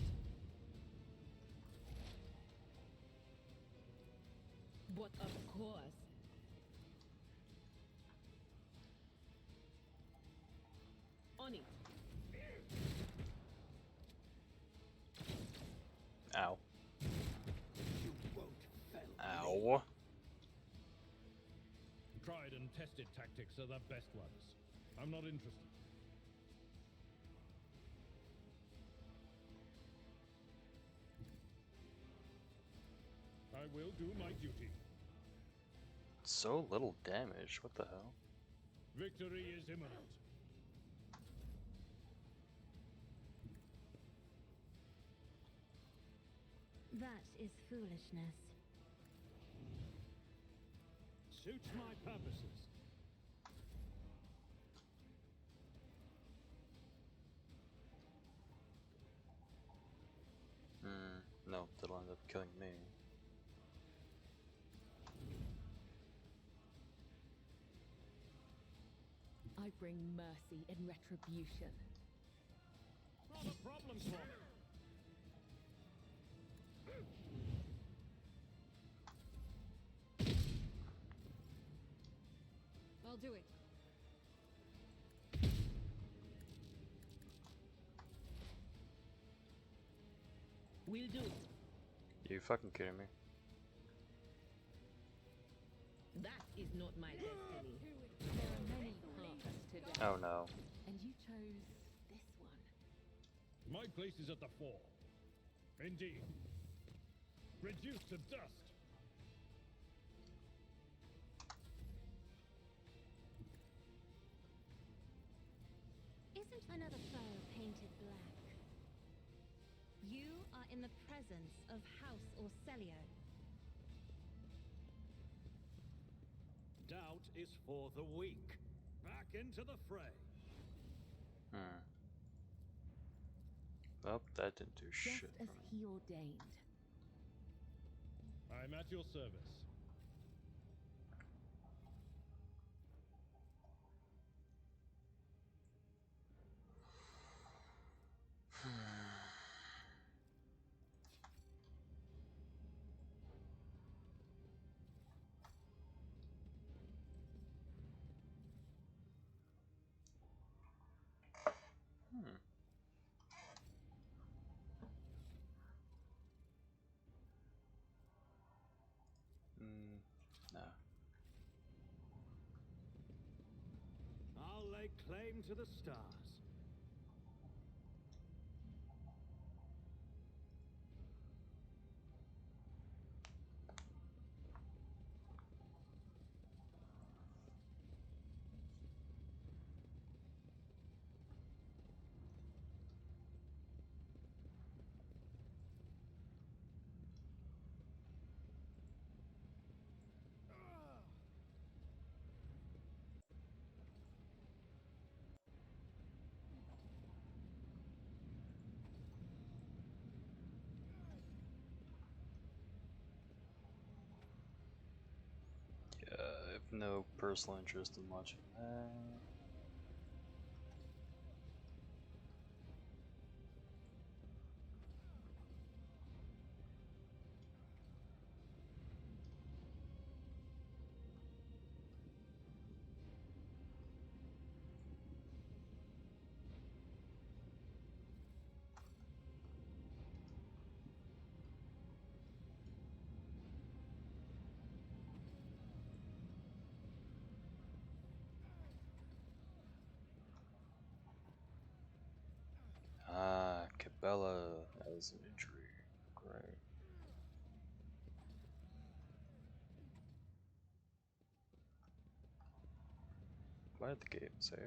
But of course. On it. Ow. You won't fail me. Ow. Tried and tested tactics are the best ones. I'm not interested. I will do my duty. So little damage, what the hell? Victory is imminent. That is foolishness. Suits my purposes. No, that'll end up killing me. I bring mercy and retribution. Not a problem for me. I'll do it. We'll do it. You fucking kidding me? That is not my destiny. There are many paths to death. Oh no. And you chose this one. My place is at the fore. Indeed. Reduced to dust. Isn't another foe painted black? You are in the presence of House Orcelio. Doubt is for the weak. Back into the fray. Well, that didn't do Just shit as for me. he ordained. I'm at your service. No. I'll lay claim to the stars. Yeah, I have no personal interest in watching that. is an injury. Great. Why did the game save?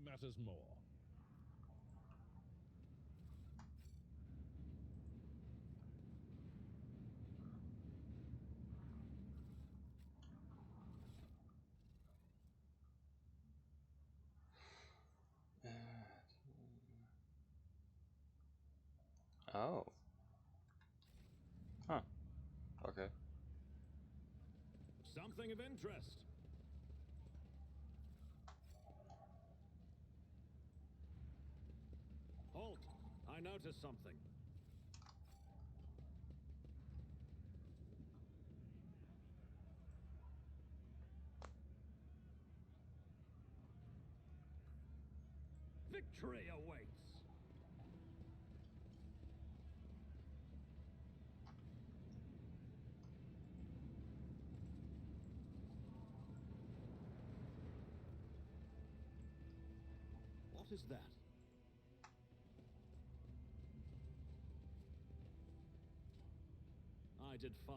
Matters more. Oh. Huh. Okay. Something of interest. Halt! I noticed something. Victory awaits! What is that? I did fine.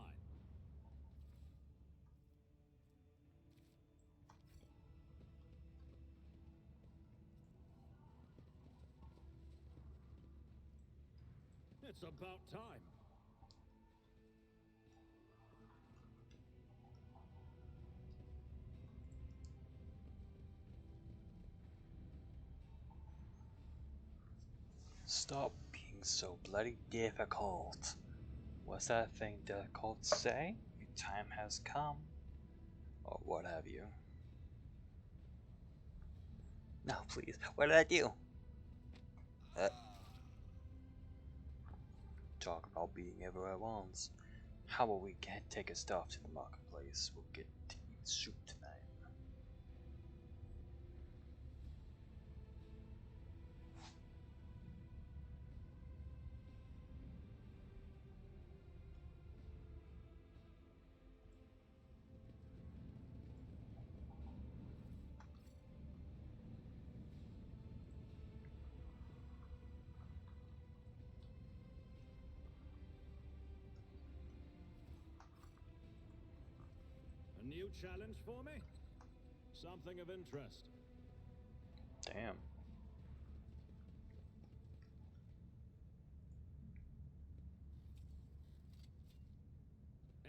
It's about time. Stop being so bloody difficult. What's that thing difficult say? Your time has come? Or what have you? No, please. What did I do? Talk about being everywhere at once. How about we take a stop to the marketplace? We'll get to eat soup tonight. A new challenge for me? Something of interest. Damn.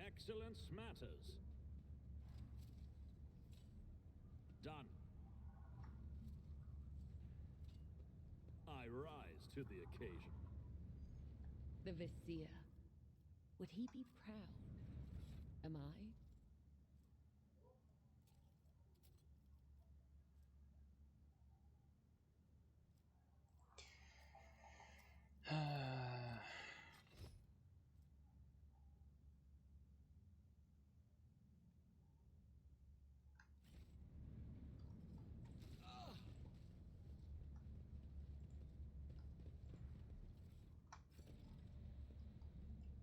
Excellence matters. Done. I rise to the occasion. The Vizier. Would he be proud? Am I?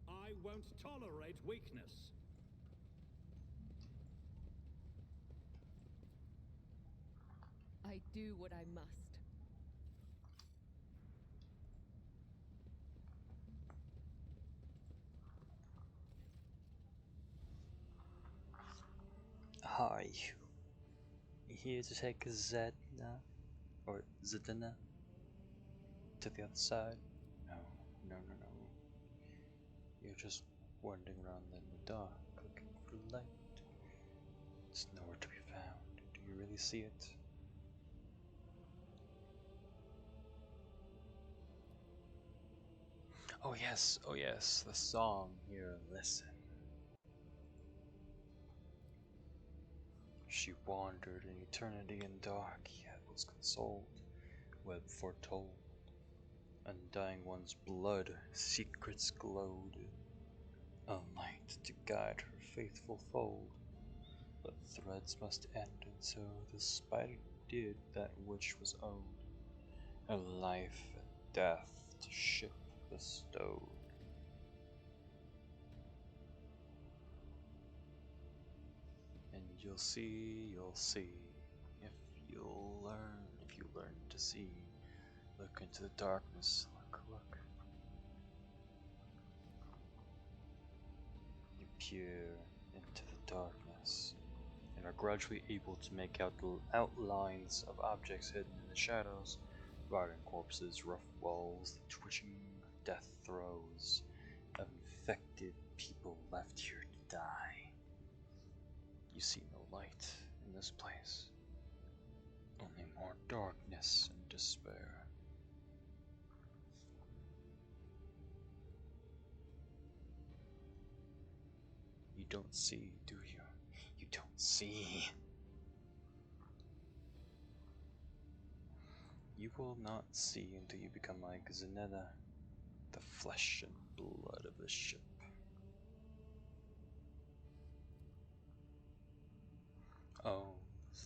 I won't tolerate weakness. I do what I must. Are you here to take Zedna or Zedna to the other side? No, no, no, no. You're just wandering around in the dark looking for light. It's nowhere to be found. Do you really see it? oh yes, the song here, listen. She wandered in eternity and dark, yet was consoled, web foretold. Undying one's blood, secrets glowed, a light to guide her faithful fold. But threads must end, and so the spider did that which was owed, a life and death to ship bestowed. You'll see, you'll see. If you learn to see. Look into the darkness. Look, look. You peer into the darkness and are gradually able to make out the outlines of objects hidden in the shadows, rotting corpses, rough walls, the twitching death throes of infected people left here to die. You see no light in this place, only more darkness and despair. You don't see, do you? You don't see. You will not see until you become like Zanetta, the flesh and blood of the ship. Oh,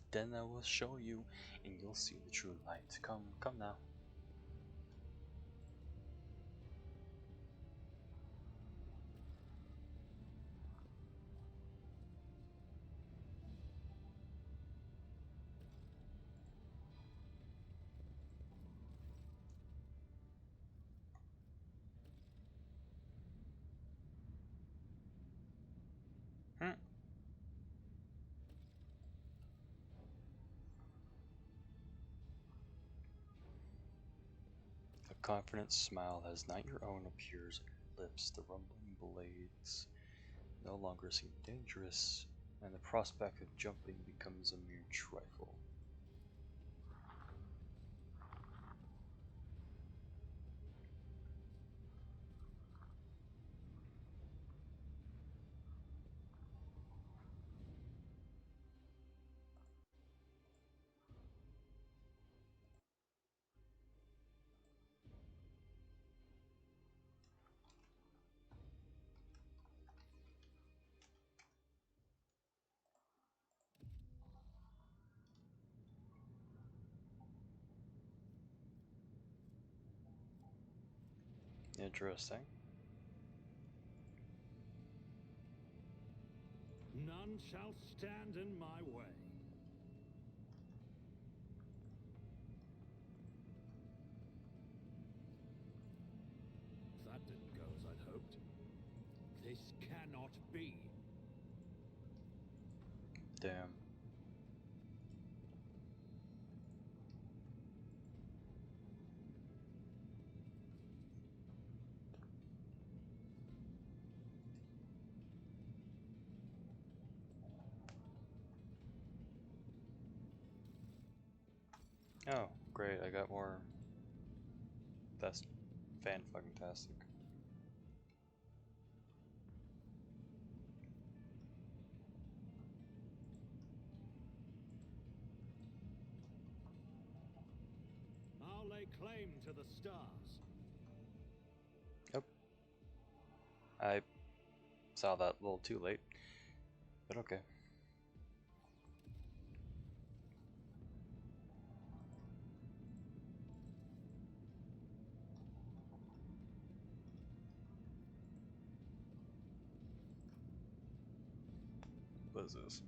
then I will show you, and you'll see the true light. Come, come now. A confident smile that is not your own appears on your lips. The rumbling blades no longer seem dangerous, and the prospect of jumping becomes a mere trifle. Interesting. None shall stand in my way. That didn't go as I'd hoped. This cannot be. Damn. Oh, great, I got more. That's fan-fucking-tastic. I'll lay claim to the stars. Yep. I saw that a little too late, but okay. What is this?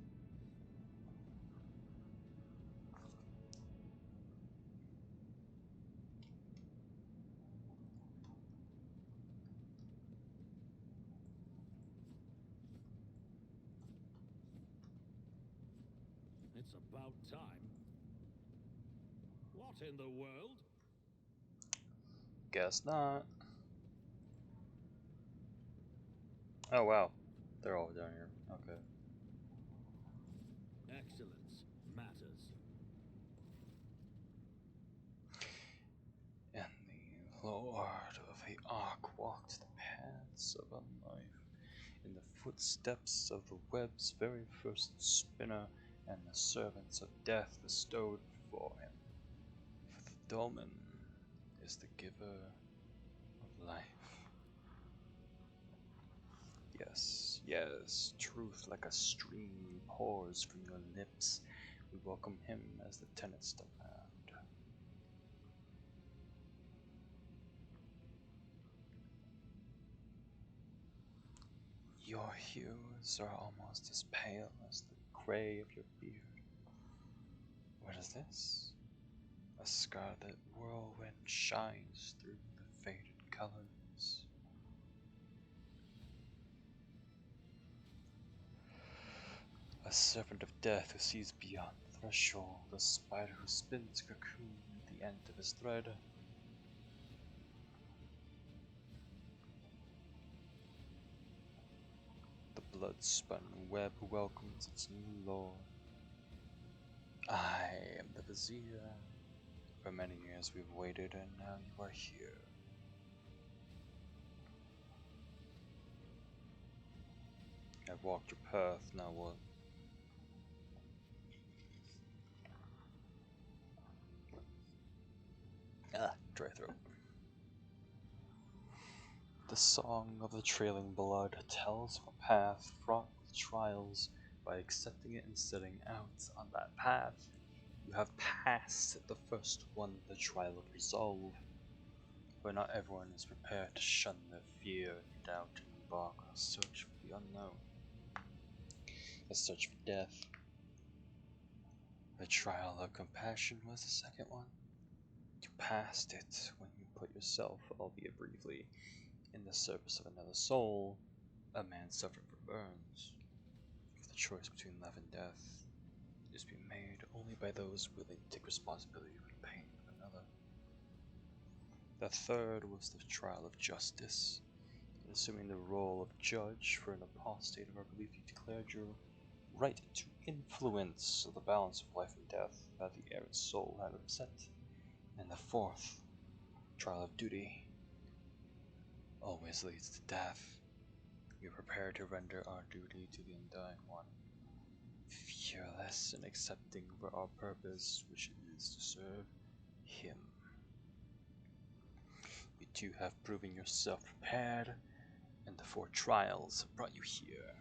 It's about time. What in the world? Guess not. Oh wow, they're all down here. Okay. Excellence matters. And the Lord of the Ark walked the paths of unlife in the footsteps of the web's very first spinner, and the servants of death bestowed before him. For the dolmen is the giver of life. Yes, yes, truth like a stream pours from your lips. We welcome him as the tenants demand. Your hues are almost as pale as the gray of your beard. What is this? A scarlet whirlwind shines through the faded colors. A serpent of death who sees beyond the threshold, a spider who spins a cocoon at the end of his thread. The blood-spun web welcomes its new lord. I am the Vizier. For many years we've waited, and now you are here. I've walked your path, now what? Dry throat. The song of the trailing blood tells of a path fraught with trials. By accepting it and setting out on that path, you have passed the first one, the trial of resolve. But not everyone is prepared to shun their fear and doubt and embark on a search for the unknown. A search for death. The trial of compassion was the second one. You passed it when you put yourself, albeit briefly, in the service of another soul. A man suffered for burns. If the choice between life and death is to be made only by those willing to take responsibility for the pain of another. The third was the trial of justice. In assuming the role of judge for an apostate of our belief, you declared your right to influence the balance of life and death that the errant soul had upset. And the fourth, trial of duty, always leads to death. We are prepared to render our duty to the undying one, fearless in accepting for our purpose, which is to serve him. You too have proven yourself prepared, and the 4 trials have brought you here.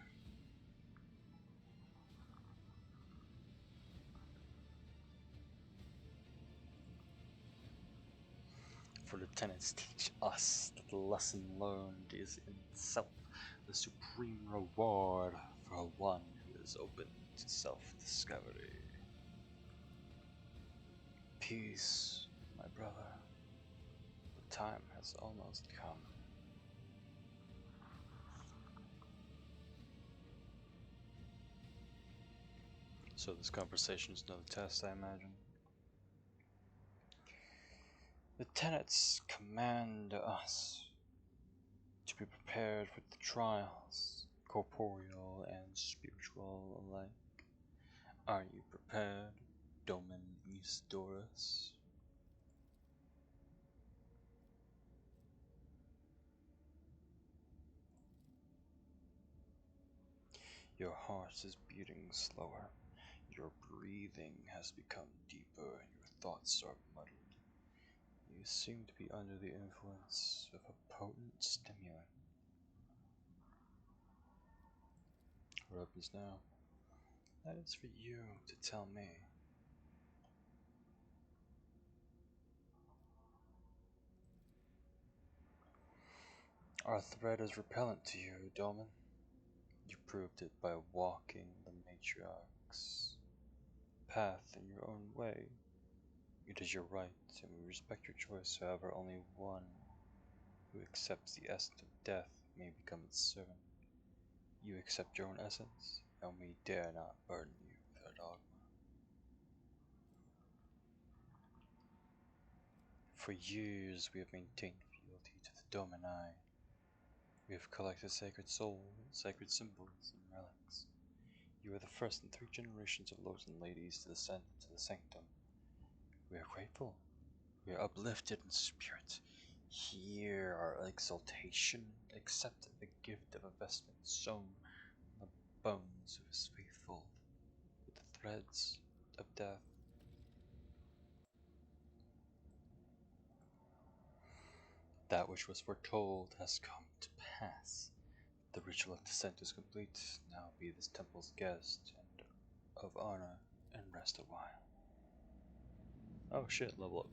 For the tenets teach us that the lesson learned is in itself the supreme reward for one who is open to self-discovery. Peace, my brother. The time has almost come. So this conversation is another test, I imagine. The tenets command us to be prepared for the trials, corporeal and spiritual alike. Are you prepared, Domen Eustorus? Your heart is beating slower, your breathing has become deeper, and your thoughts are muddled. You seem to be under the influence of a potent stimulant. What happens now? That is for you to tell me. Our thread is repellent to you, Domen. You proved it by walking the matriarch's path in your own way. It is your right, and we respect your choice. However, only one who accepts the essence of death may become its servant. You accept your own essence, and we dare not burden you with our dogma. For years we have maintained fealty to the Domini. We have collected sacred souls, sacred symbols, and relics. You are the first in 3 generations of lords and ladies to descend into the sanctum. We are grateful. We are uplifted in spirit. Hear our exaltation. Accept the gift of a vestment sewn on the bones of his faithful with the threads of death. That which was foretold has come to pass. The ritual of descent is complete. Now be this temple's guest and of honor and rest a while. Oh shit, level up.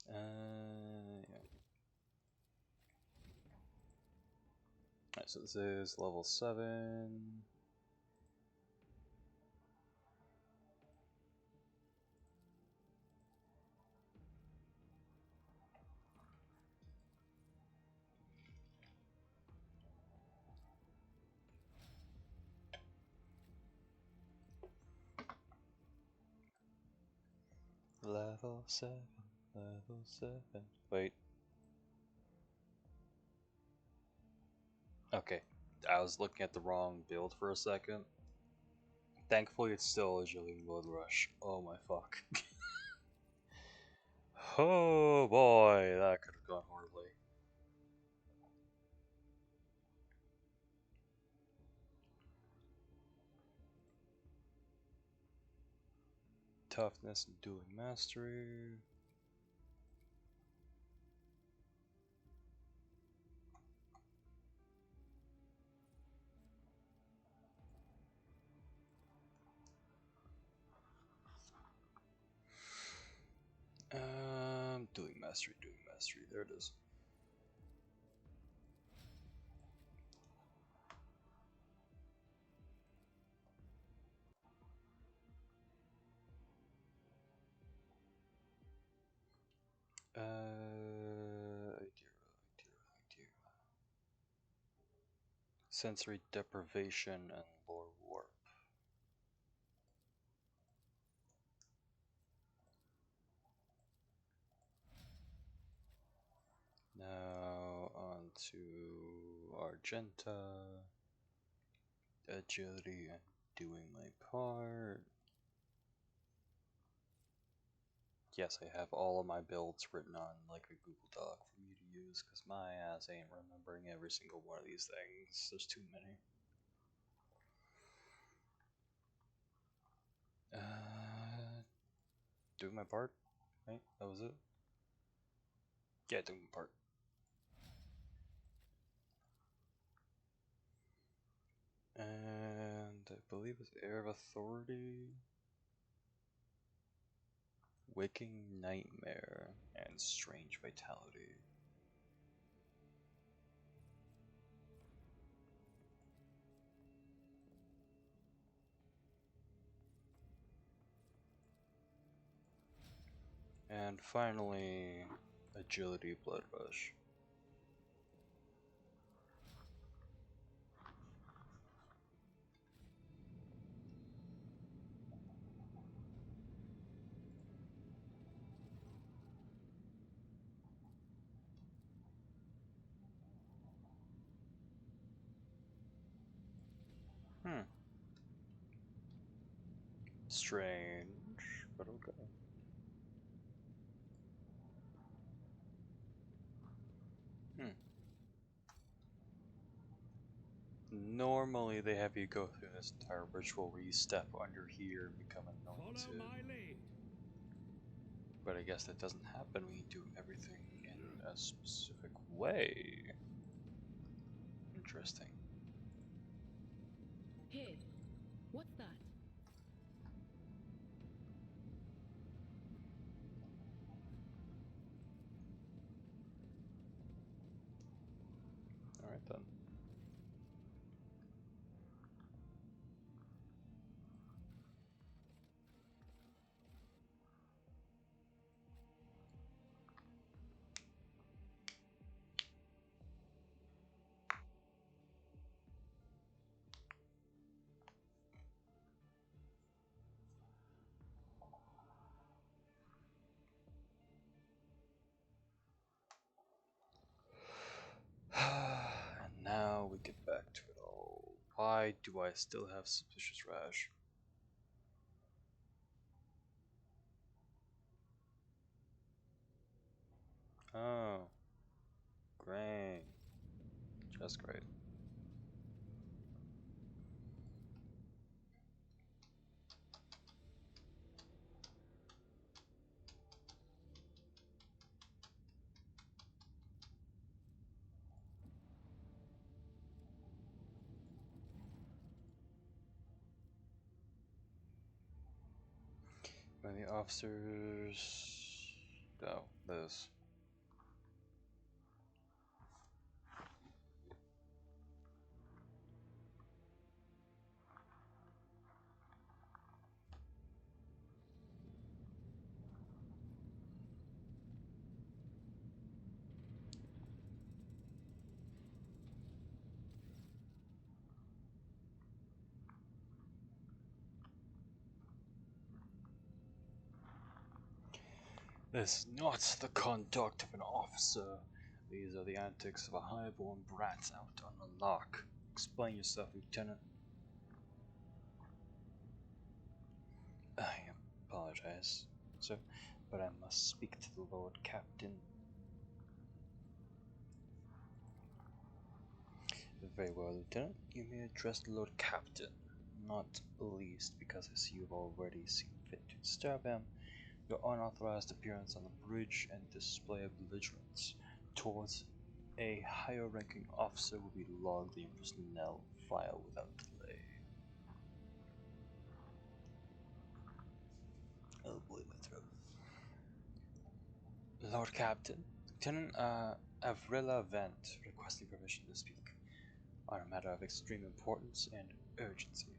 Yeah. So this is level 7. Level 7, level 7. Wait. Okay, I was looking at the wrong build for a second. Thankfully, it's still a Jillian Blood Rush. Oh my fuck. Oh boy, that could have gone horribly. Toughness and dueling mastery. Dueling mastery, there it is. Idea. Sensory deprivation and lore warp. Now on to Argenta. Agility and doing my part. Yes, I have all of my builds written on like a Google Doc for me to use because my ass ain't remembering every single one of these things. There's too many. Doing my part, right? That was it? Yeah, doing my part. And I believe it's Air of Authority, Waking Nightmare, and Strange Vitality. And finally, Agility Blood Rush. Strange, but okay. Normally they have you go through this entire ritual where you step under here and become a normal Follow Sid. my lead. But I guess that doesn't happen when you do everything in a specific way. Interesting. Here, what's that? Alright then. And now we get back to it all. Why do I still have Suspicious Rash? Oh. Great. Just great. When the officers... Oh, this. This is not the conduct of an officer. These are the antics of a highborn brat out on a lark. Explain yourself, Lieutenant. I apologize, sir, but I must speak to the Lord Captain. Very well, Lieutenant. You may address the Lord Captain, not least because I see you've already seen fit to disturb him. Your unauthorized appearance on the bridge and display of belligerence towards a higher-ranking officer will be logged in your personnel file without delay. Oh boy, my throat. Lord Captain, Lieutenant Avrilla Vent requesting permission to speak on a matter of extreme importance and urgency.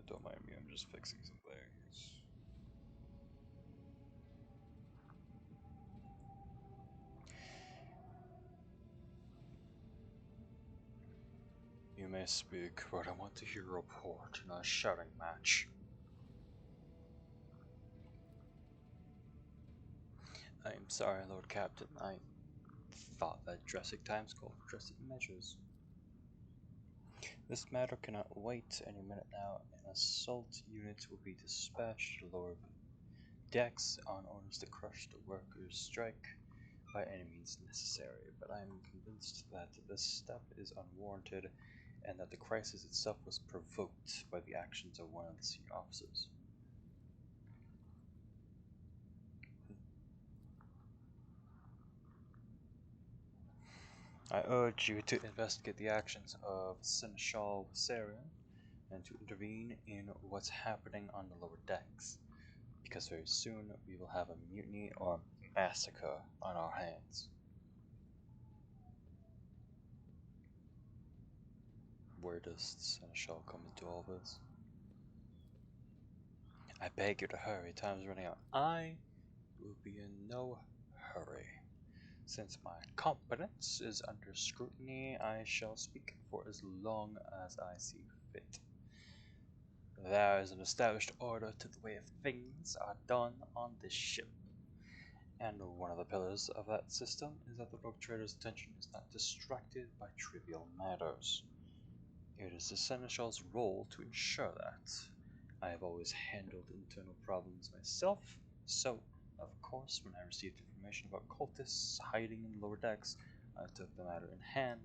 Don't mind me, I'm just fixing some things. You may speak, but I want to hear a report, not a shouting match. I am sorry, Lord Captain. I thought that drastic times called for drastic measures. This matter cannot wait any minute now. An assault unit will be dispatched to the lower decks on orders to crush the workers' strike by any means necessary, but I am convinced that this step is unwarranted and that the crisis itself was provoked by the actions of one of the senior officers. I urge you to investigate the actions of Seneschal Viserion and to intervene in what's happening on the lower decks, because very soon we will have a mutiny or massacre on our hands. Where does Seneschal come into all this? I beg you to hurry, time's running out. I will be in no hurry. Since my competence is under scrutiny, I shall speak for as long as I see fit. There is an established order to the way of things are done on this ship, and one of the pillars of that system is that the rogue trader's attention is not distracted by trivial matters. It is the Seneschal's role to ensure that. I have always handled internal problems myself, so, of course, when I received information about cultists hiding in the lower decks, I took the matter in hand.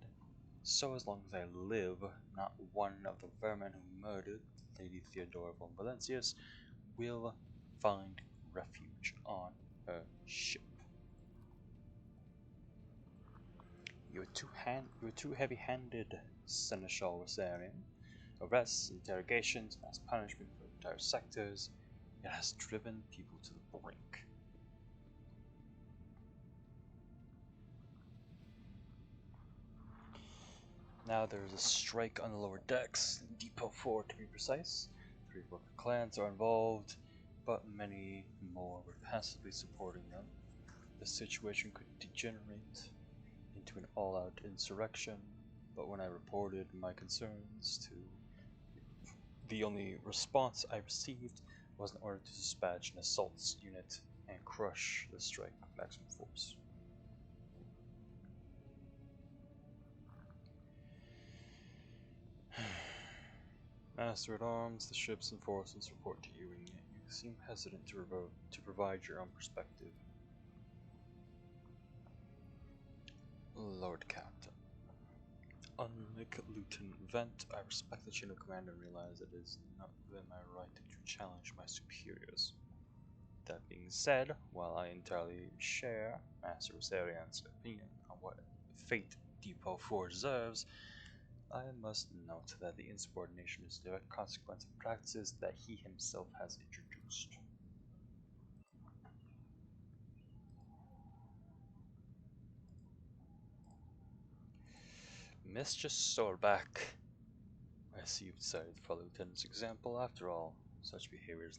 So as long as I live, not one of the vermin who murdered Lady Theodora von Valencius will find refuge on her ship. You are too heavy-handed, Seneschal Viserion. Arrests, interrogations, mass punishment for entire sectors. It has driven people to the brink. Now there is a strike on the lower decks, Depot 4 to be precise. 3 worker clans are involved, but many more were passively supporting them. The situation could degenerate into an all-out insurrection, but when I reported my concerns to the only response I received was an order to dispatch an assault unit and crush the strike with maximum force. Master at Arms, the ships and forces report to you, and yet you seem hesitant to provide your own perspective. Lord Captain, unlike Lieutenant Vent, I respect the chain of command and realize it is not within my right to challenge my superiors. That being said, while I entirely share Master Viserion's opinion on what fate Depot 4 deserves, I must note that the insubordination is a direct consequence of practices that he himself has introduced. Mistress Sorback, I see you've decided to follow Lieutenant's example. After all, such behavior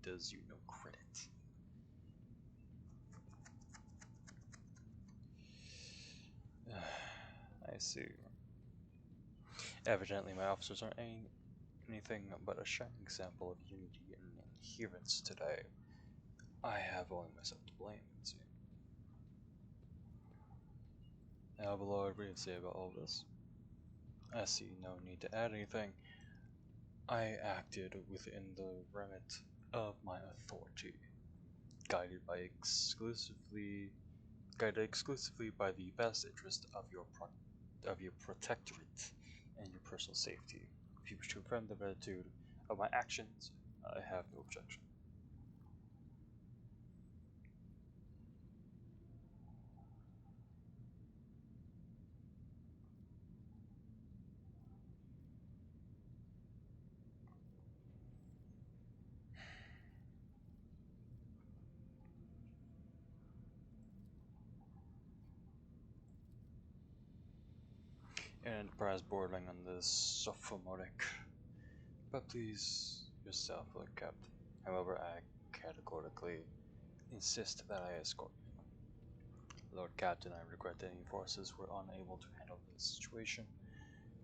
does you no credit. I see. Evidently, my officers aren't anything but a shining example of unity and adherence today. I have only myself to blame, it seems. Now, beloved, what do you say about all this? I see no need to add anything. I acted within the remit of my authority, guided exclusively by the best interest of your protectorate and your personal safety. If you wish to affirm the validity of my actions, I have no objection. An enterprise bordering on this sophomoric. But please yourself, Lord Captain. However, I categorically insist that I escort you. Lord Captain, I regret that any forces were unable to handle this situation,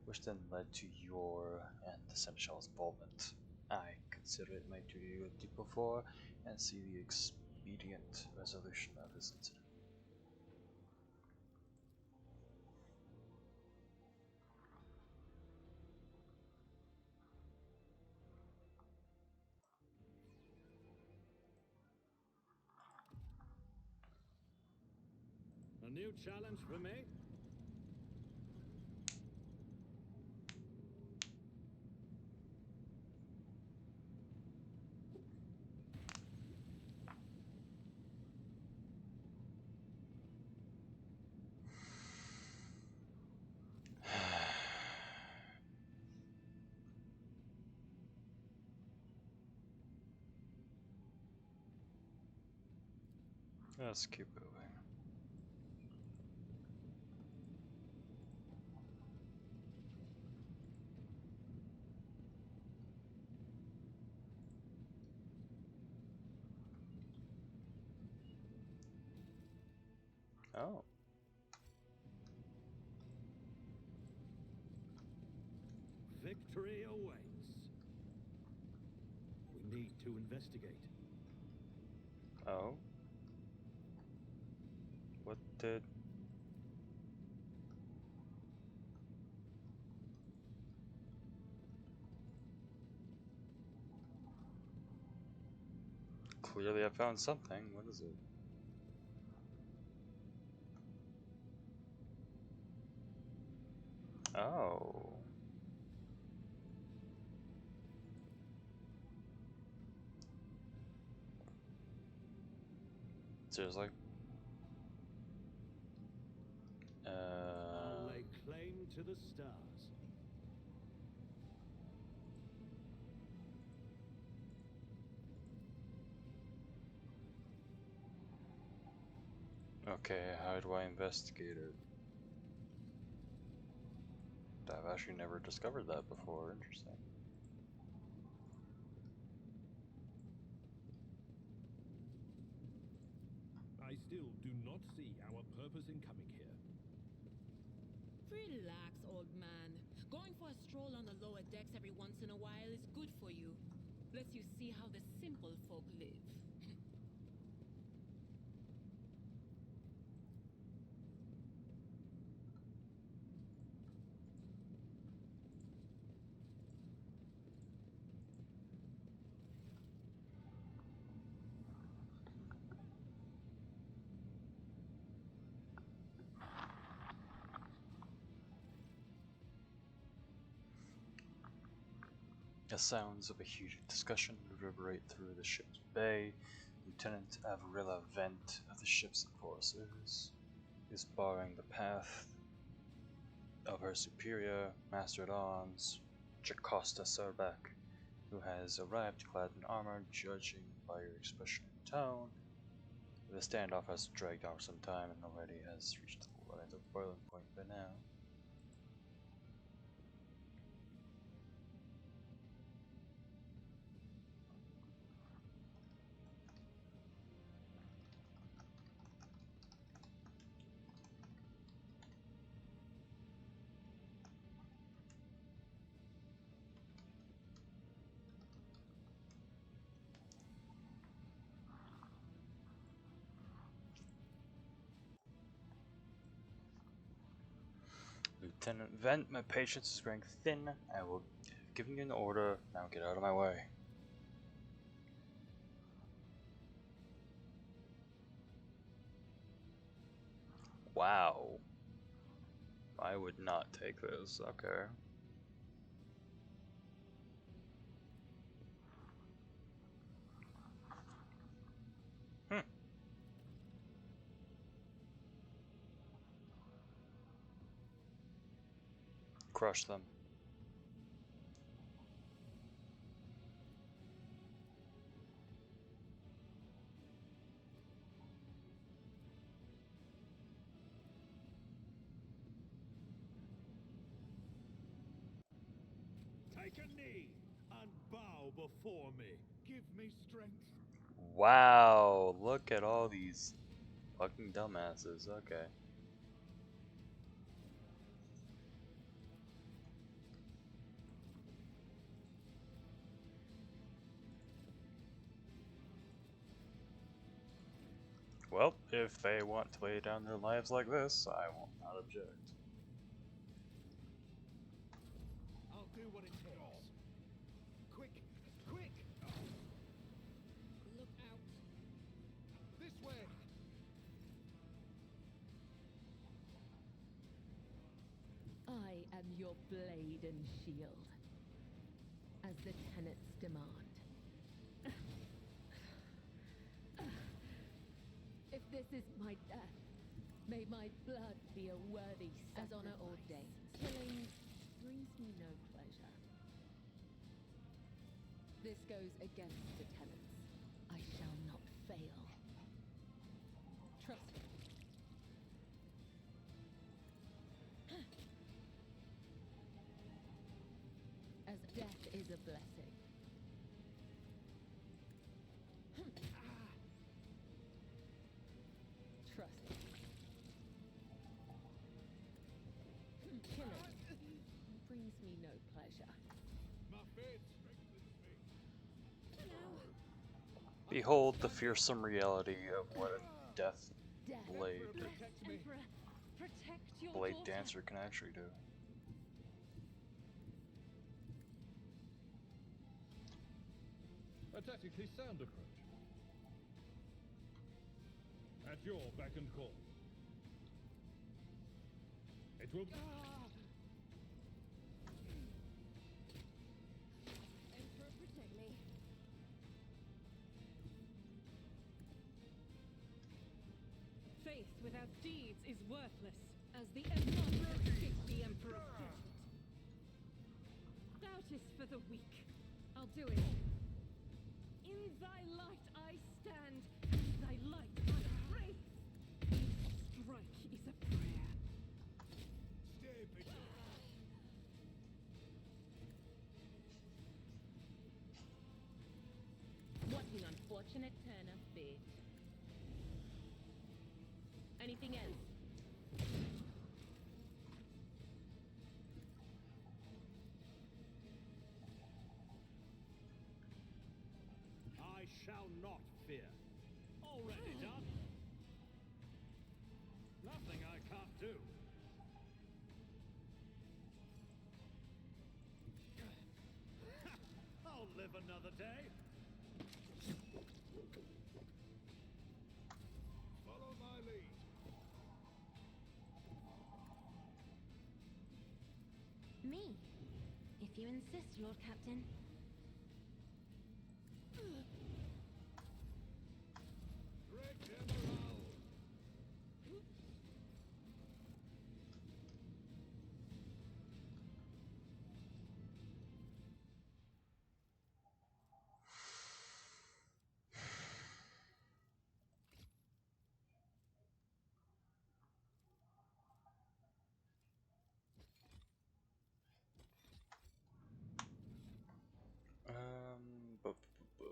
which then led to your and the Seneschal's involvement. I consider it my duty to deep before and see the expedient resolution of this incident. A new challenge for me? Let's keep moving. Oh. Victory awaits. We need to investigate. Oh. What did... Clearly I found something. What is it? Oh. Seriously? I'll lay claim to the stars. Okay, how do I investigate it? I've actually never discovered that before. Interesting. I still do not see our purpose in coming here. Relax, old man. Going for a stroll on the lower decks every once in a while is good for you. Lets you see how the simple folk live. The sounds of a heated discussion reverberate through the ship's bay. Lieutenant Avarilla Vent of the ship's forces is barring the path of her superior, Master-at-Arms, Jocasta Sarbeck, who has arrived clad in armor. Judging by your expression and tone, the standoff has dragged on for some time and already has reached the boiling point by now. Lieutenant Vent, my patience is growing thin. I will give you an order. Now get out of my way. Wow. I would not take this. Okay. Crush them. Take a knee and bow before me. Give me strength. Wow, look at all these fucking dumbasses. Okay. Well, if they want to lay down their lives like this, I will not object. I'll do what it takes. Quick, quick! Look out. This way! I am your blade and shield, as the tenets demand. If this is my death, may my blood be a worthy sacrifice. As honor ordains. Killing brings me no pleasure. This goes against the tenets. I shall not fail. Trust me. As death is a blessing. Trust me. Killing brings me no pleasure. My faith strengthens me. Behold the fearsome reality of what a death Death. blade Protect me. Emperor, protect your blade daughter. dancer can actually do. A tactically sound approach. At your beck and call. It will... Emperor, protect me. Faith without deeds is worthless, as the Emperor escaped the Emperor's judgment. Doubt is for the weak. I'll do it. In thy light I stand, in thy light I pray. Strike is a prayer. Stay vigilant. What an unfortunate turn of fate. Anything else? I shall not fear. Already done. Nothing I can't do. I'll live another day. Follow my lead. Me, if you insist, Lord Captain. Great General. Bu- bu- bu-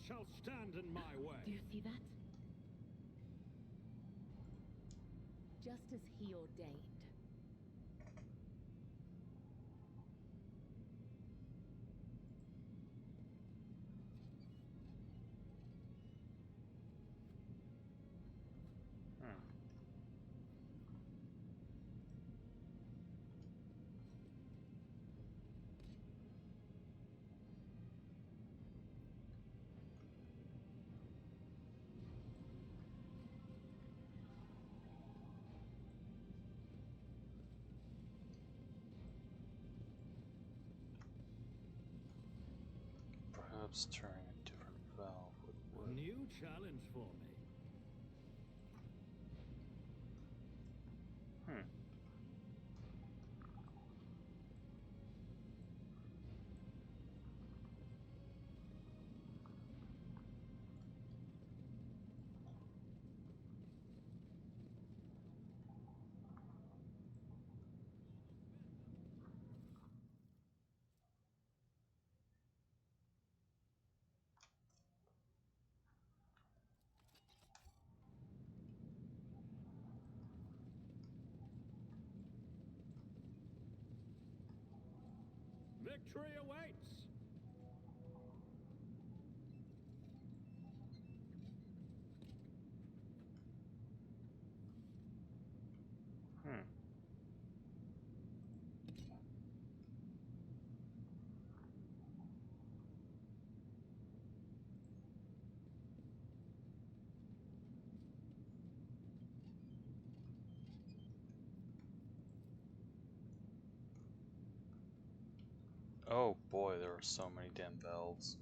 shall stand in my way. Do you see that? Just as he ordained. Hmm. Perhaps turning a different valve would work. New challenge for me. Hmm. Victory awaits! Hmm. Oh boy, there are so many damn valves.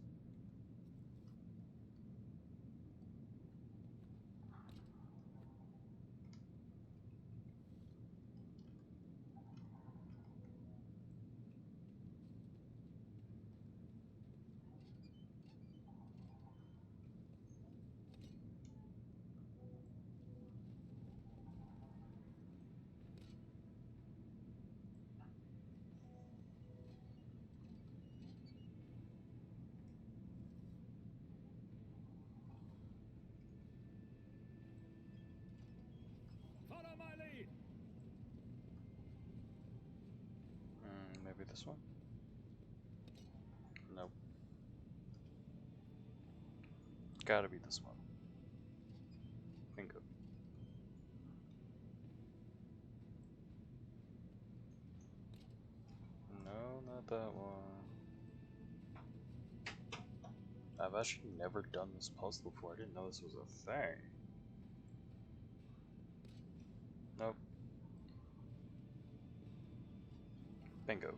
Follow my lead! Maybe this one? Nope. Gotta be this one. Bingo. No, not that one. I've actually never done this puzzle before. I didn't know this was a thing. Nope. Bingo.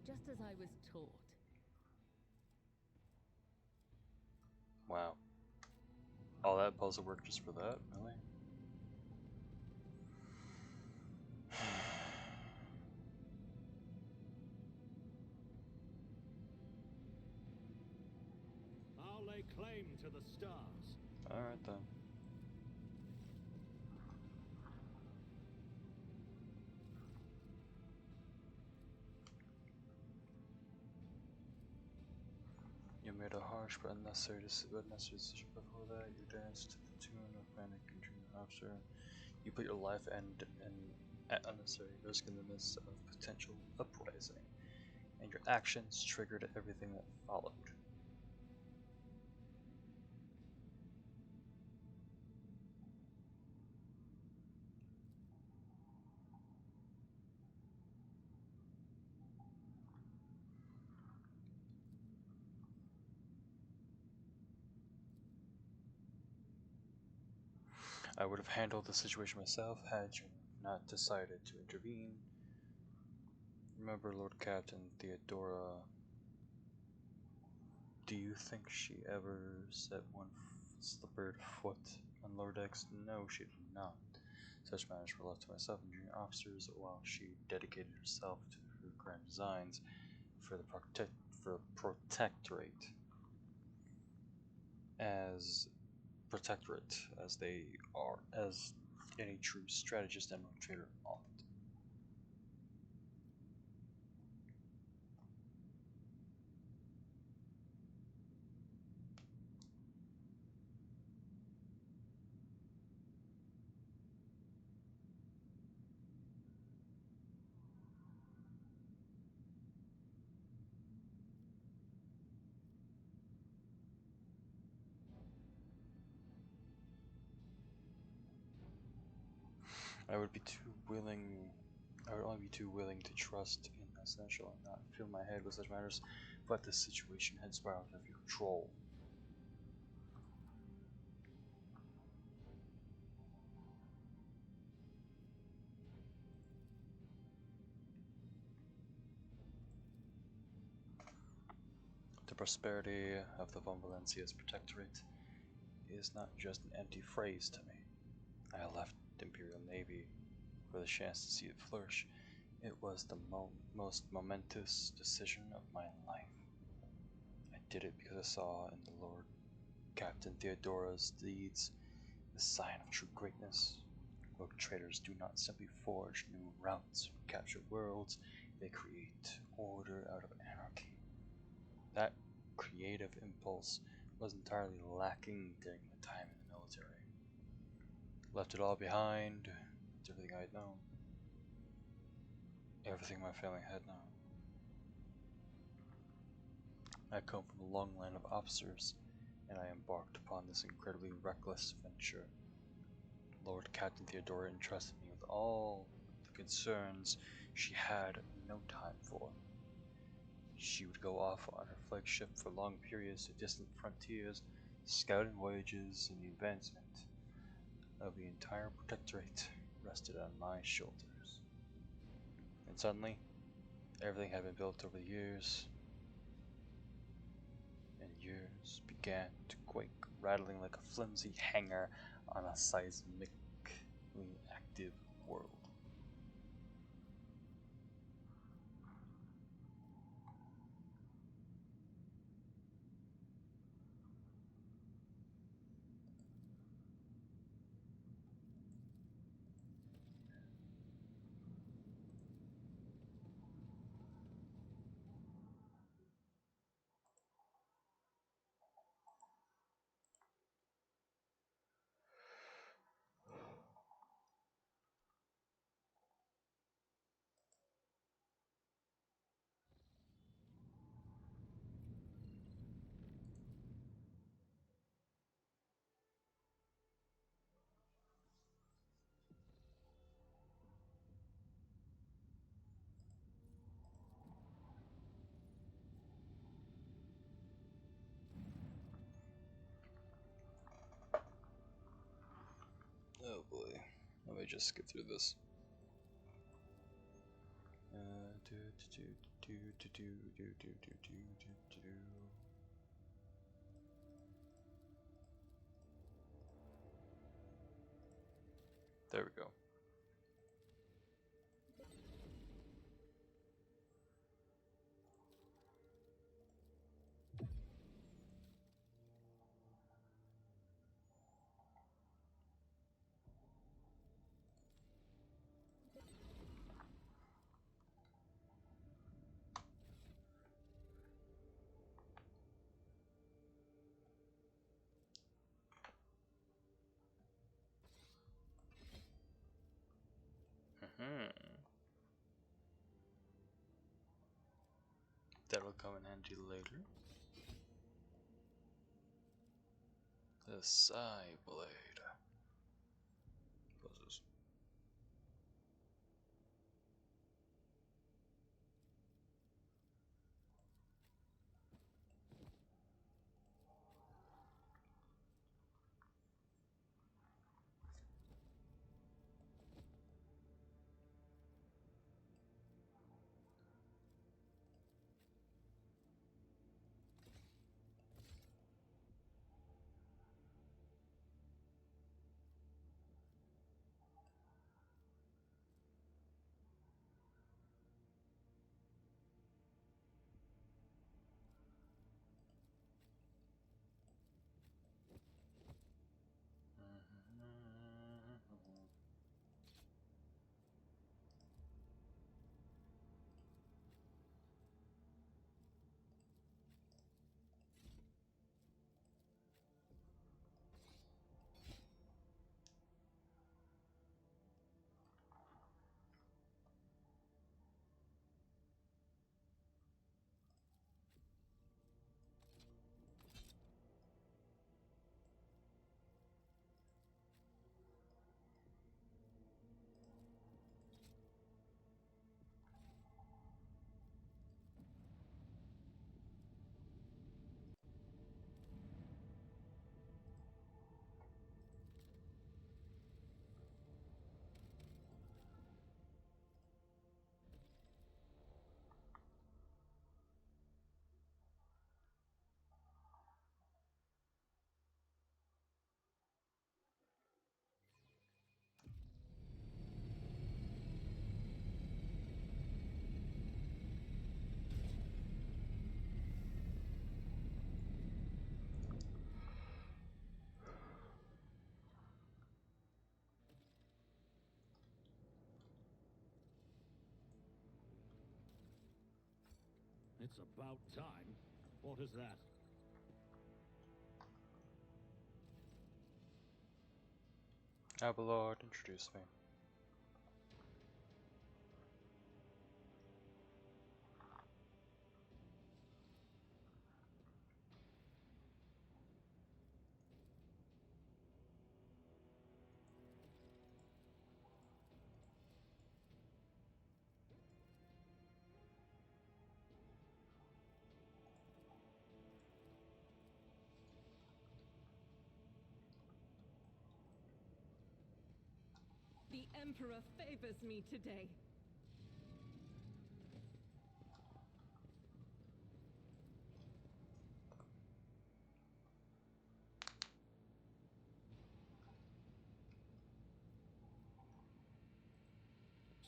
Just as I was taught. Wow. All that puzzle work just for that? Really? I'll lay claim to the stars. Alright then. You made a harsh but necessary decision before that. You danced to the tune of panic and junior officer. You put your life at unnecessary risk in the midst of potential uprising, and your actions triggered everything that followed. I would have handled the situation myself had you not decided to intervene. Remember, Lord Captain Theodora, do you think she ever set one slippered foot on Lord X? No, she did not. Such matters were left to myself and junior officers, while she dedicated herself to her grand designs for the protectorate. As protectorate, as they are, as any true strategist and trader ought. I would be too willing. I would only be too willing to trust in essential and not fill my head with such matters. But the situation had spiraled out of control. The prosperity of the Von Valencia's protectorate is not just an empty phrase to me. I left the Imperial Navy for the chance to see it flourish. It was the most momentous decision of my life. I did it because I saw in the Lord Captain Theodora's deeds the sign of true greatness. Rogue traders do not simply forge new routes or capture worlds, they create order out of anarchy. That creative impulse was entirely lacking during my time in the military. Left it all behind. It's everything I had known. Everything my family had known. I come from a long line of officers, and I embarked upon this incredibly reckless venture. Lord Captain Theodora entrusted me with all the concerns she had no time for. She would go off on her flagship for long periods to distant frontiers, scouting voyages, and the advancement of the entire protectorate rested on my shoulders. And suddenly, everything had been built over the years, and years began to quake, rattling like a flimsy hanger on a seismically active world. Oh boy, let me just skip through this. There we go. That'll come in handy later. The Psy Blade. Closes. It's about time. What is that? Abelard, introduce me. The Emperor favors me today.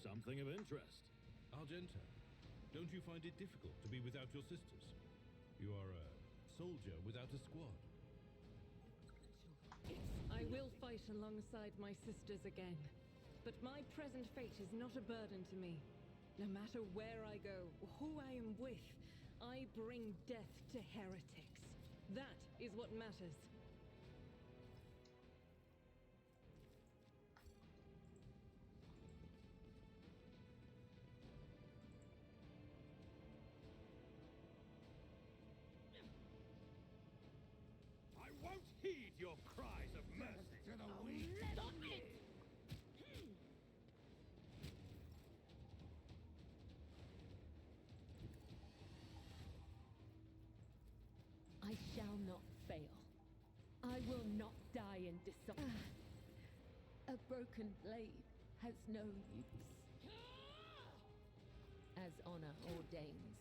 Something of interest. Argenta, don't you find it difficult to be without your sisters? You are a soldier without a squad. I will fight alongside my sisters again. But my present fate is not a burden to me. No matter where I go, or who I am with, I bring death to heretics. That is what matters. I won't heed your cries of mercy. To the weak. Stop it! I shall not fail. I will not die in dishonor. A broken blade has no use, as honor ordains.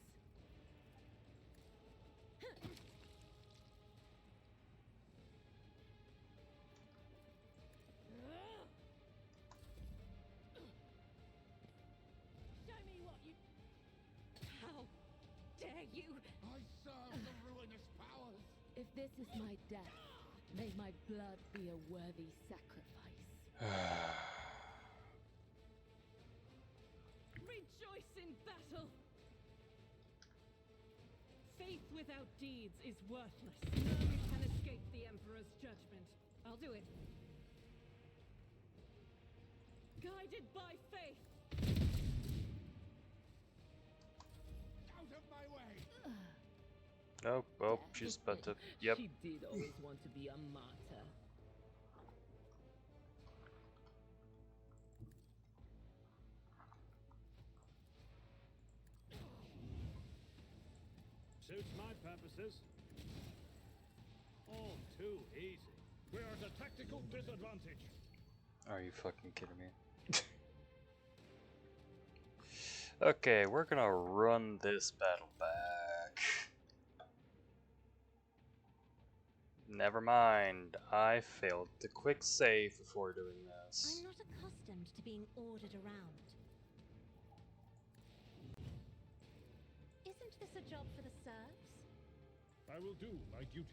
Show me what you... How dare you? I serve the ruinous powers. If this is my death, may my blood be a worthy sacrifice. Rejoice in battle! Faith without deeds is worthless. None can escape the Emperor's judgment. I'll do it. Guided by faith! Out of my way. Nope, oh, she's about to. Yep. She did always want to be a martyr. Suits my purposes. All too easy. We're at a tactical disadvantage. Are you fucking kidding me? Okay, we're gonna run this battle back. Never mind, I failed the quick save before doing this. I'm not accustomed to being ordered around. Isn't this a job for the serfs? I will do my duty.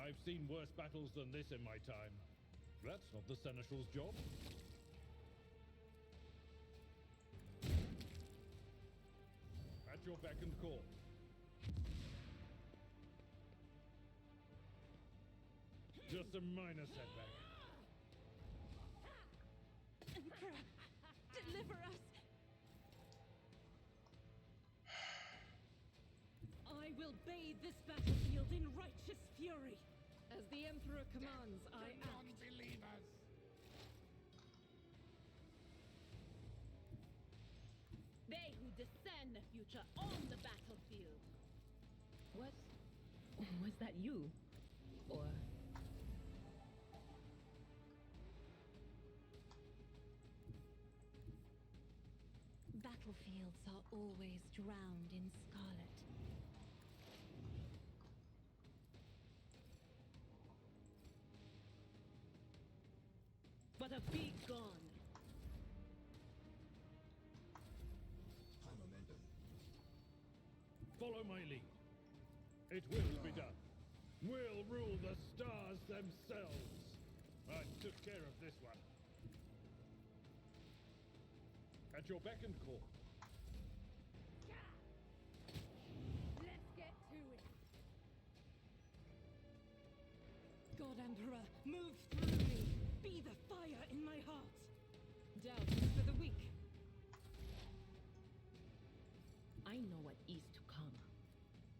I've seen worse battles than this in my time. That's not the Seneschal's job. At your beck and call. Just a minor setback. Emperor, deliver us! I will bathe this battlefield in righteous fury. As the Emperor commands, I act. Non-believers. They who discern the future on the battlefield. What? Was that you? Or... Battlefields are always drowned in scarlet. But be gone. Follow my lead. It will be done. We'll rule the stars themselves. I took care of this one. At your beck and call. Let's get to it. God Emperor, move through me. Be the fire in my heart. Doubt is for the weak. I know what is to come.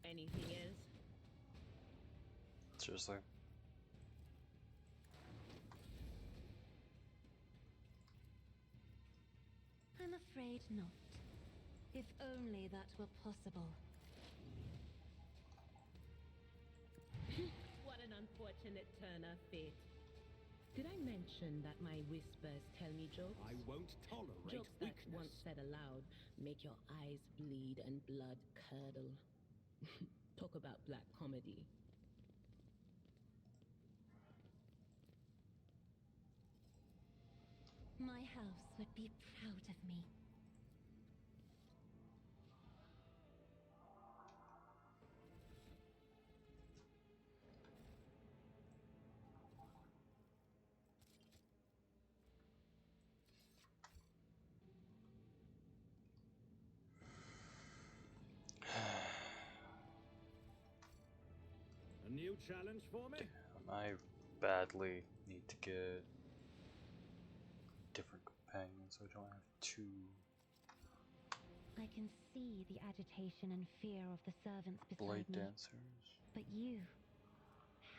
Anything else? Seriously. I'm afraid not. If only that were possible. What an unfortunate turn of fate. Did I mention that my whispers tell me jokes? I won't tolerate Jokes that, weakness. once said aloud, make your eyes bleed and blood curdle. Talk about black comedy. My house would be proud of me. A new challenge for me? I badly need to get different companions so I don't have two. I can see the agitation and fear of the servants Blade beside me. dancers. But you,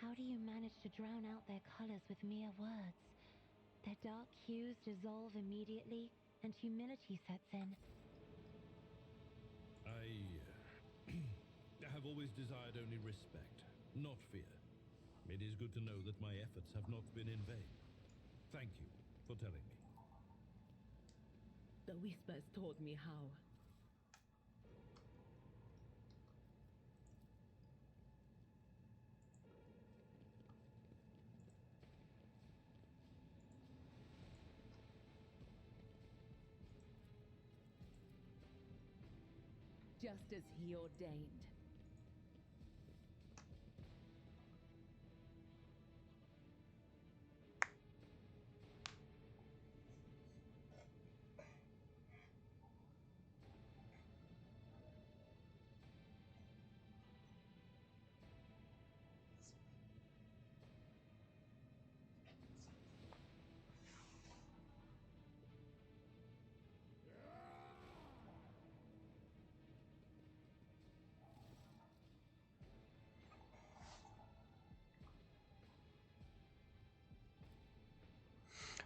how do you manage to drown out their colors with mere words? Their dark hues dissolve immediately, and humility sets in. I have always desired only respect, not fear. It is good to know that my efforts have not been in vain. Thank you for telling me. The whispers told me how. Just as he ordained.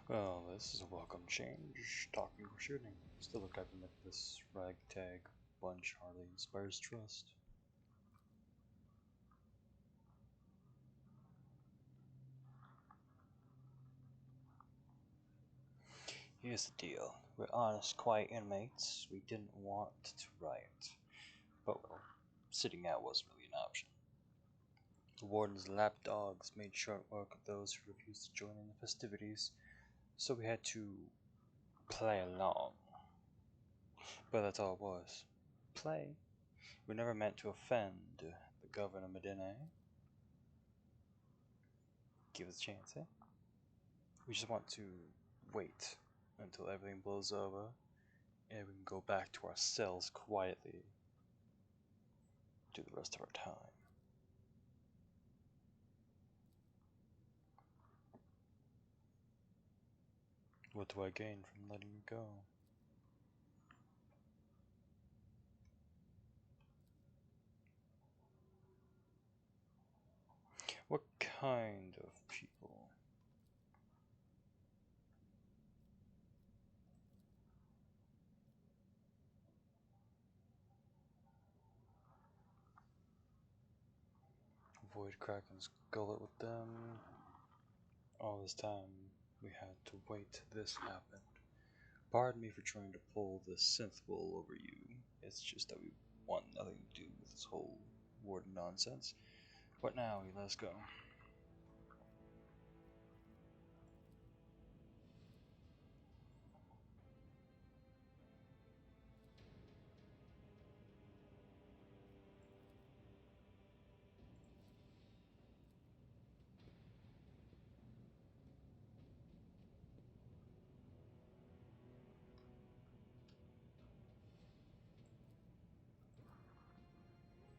Well, this is a welcome change. Talking or shooting. Still look at them like this ragtag bunch hardly inspires trust. Here's the deal. We're honest, quiet inmates. We didn't want to riot. But, well, sitting out wasn't really an option. The warden's lapdogs made short work of those who refused to join in the festivities, so we had to play along. But that's all it was. Play. We never meant to offend the Governor Medina. Give us a chance, eh? We just want to wait until everything blows over and we can go back to our cells quietly. Do the rest of our time. What do I gain from letting you go? What kind of people? Avoid Kraken's gullet with them. All this time we had to wait till this happened. Pardon me for trying to pull the synth wool over you. It's just that we want nothing to do with this whole warden nonsense. What now? Let's go.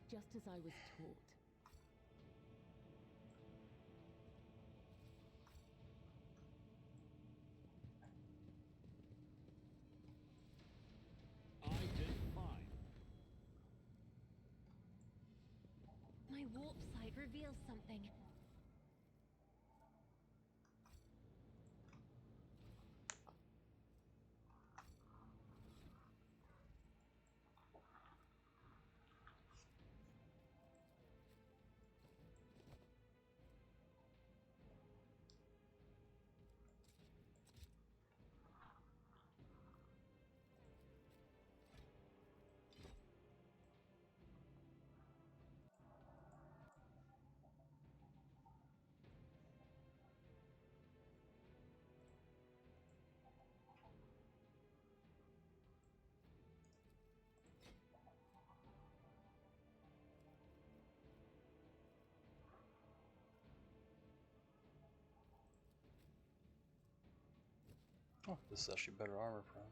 just as I was taught. I did fine. My warp sight reveals something. Oh, this is actually better armor for him.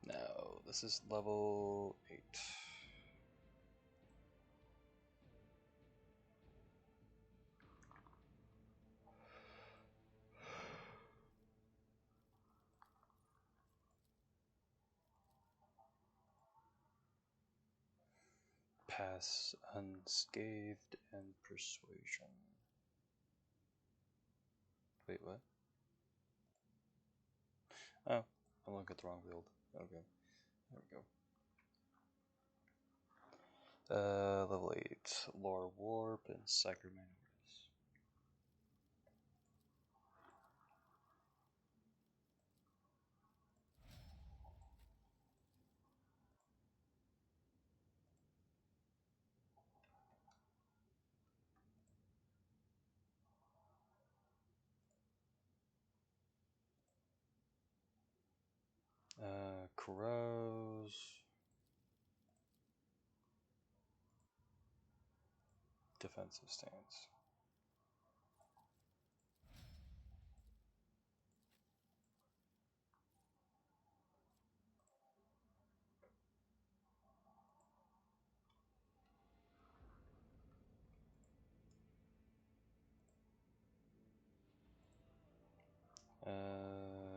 No, this is level 8. Pass unscathed and persuasion. Wait, what? Oh, I'm looking at the wrong build. Okay, there we go. Level 8, Lore Warp and Sacramentus. Corrose. Defensive stance.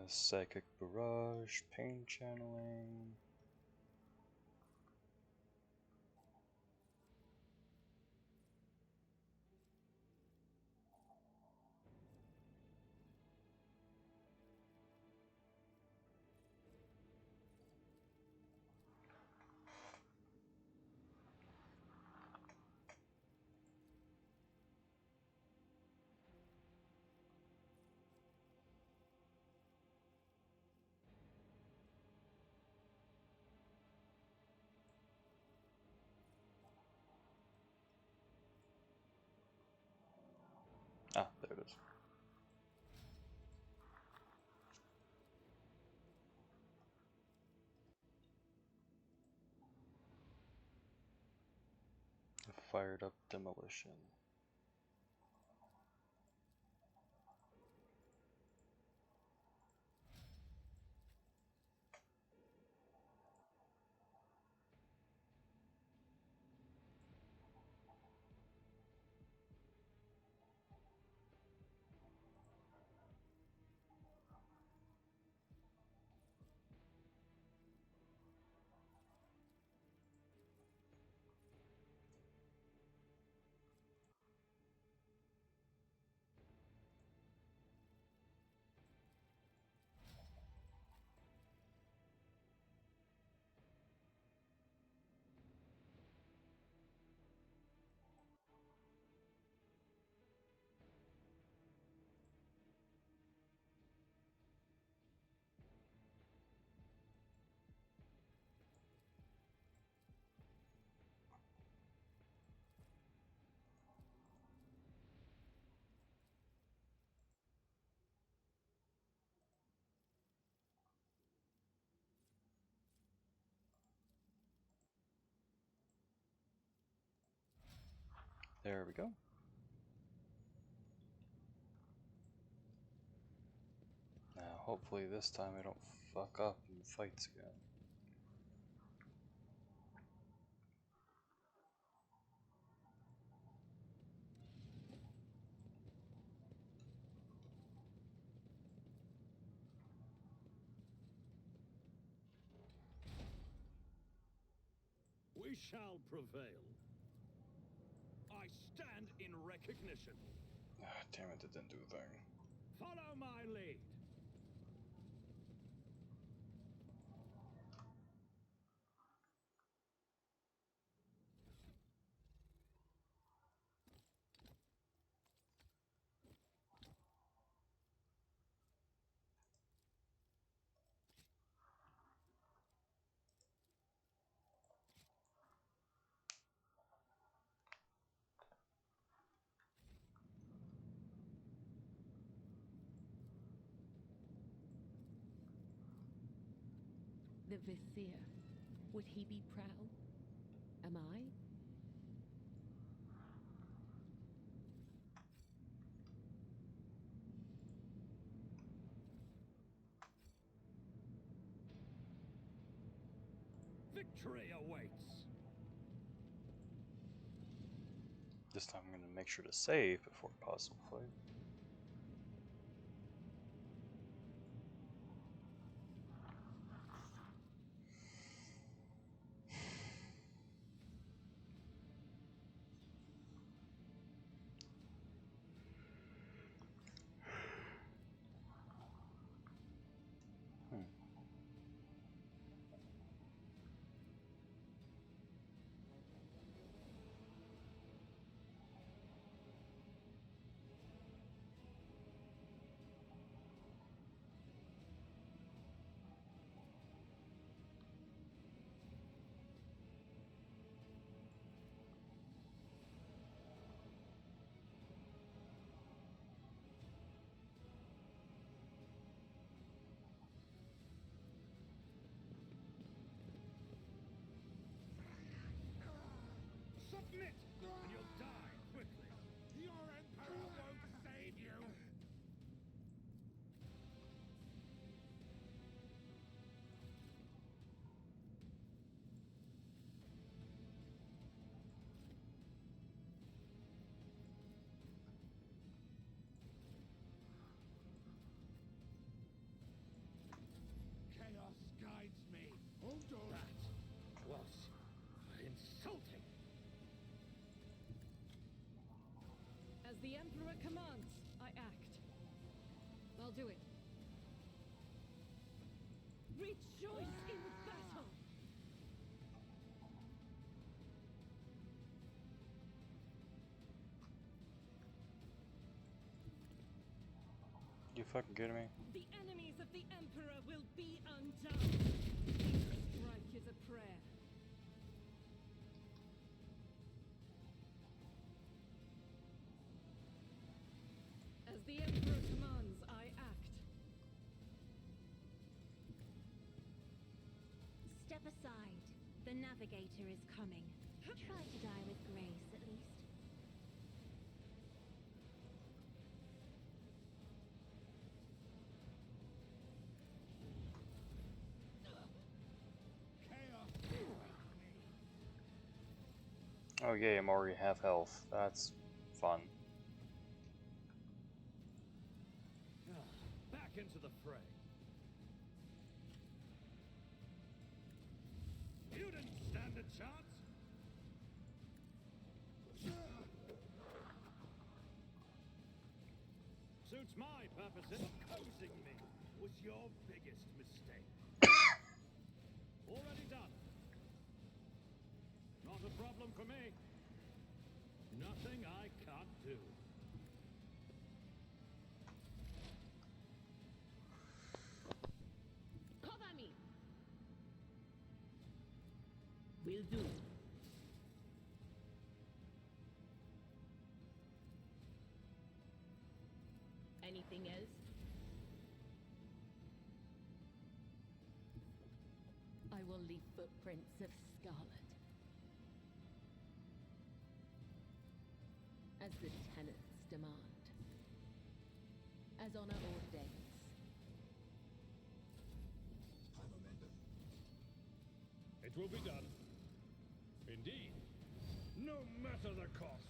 Psychic Barrage, Pain Channeling. Ah, there it is. Fired up Demolition. There we go. Now, hopefully this time I don't fuck up in fights again. We shall prevail. I stand in recognition. Ah, damn it, it didn't do a thing. Follow my lead. The Vizier. Would he be proud? Am I? Victory awaits. This time I'm going to make sure to save before a possible fight. Submit, and you'll die quickly. Your Emperor won't save you. Chaos guides me. That was insulting. As the Emperor commands, I act. I'll do it. Rejoice in battle! You fucking kidding me? The enemies of the Emperor will be undone. Each strike is a prayer. As the Emperor commands, I act. Step aside. The navigator is coming. Try to die with grace, at least. Oh yay, I'm already half health. That's fun. Back into the fray. You didn't stand a chance. Suits my purposes. Opposing me was your biggest mistake. Already done. Not a problem for me. Nothing I can't do. Cover me! Will do. Anything else? I will leave footprints of scarlet. As the tenants demand. As honor ordains. It will be done. Indeed. No matter the cost.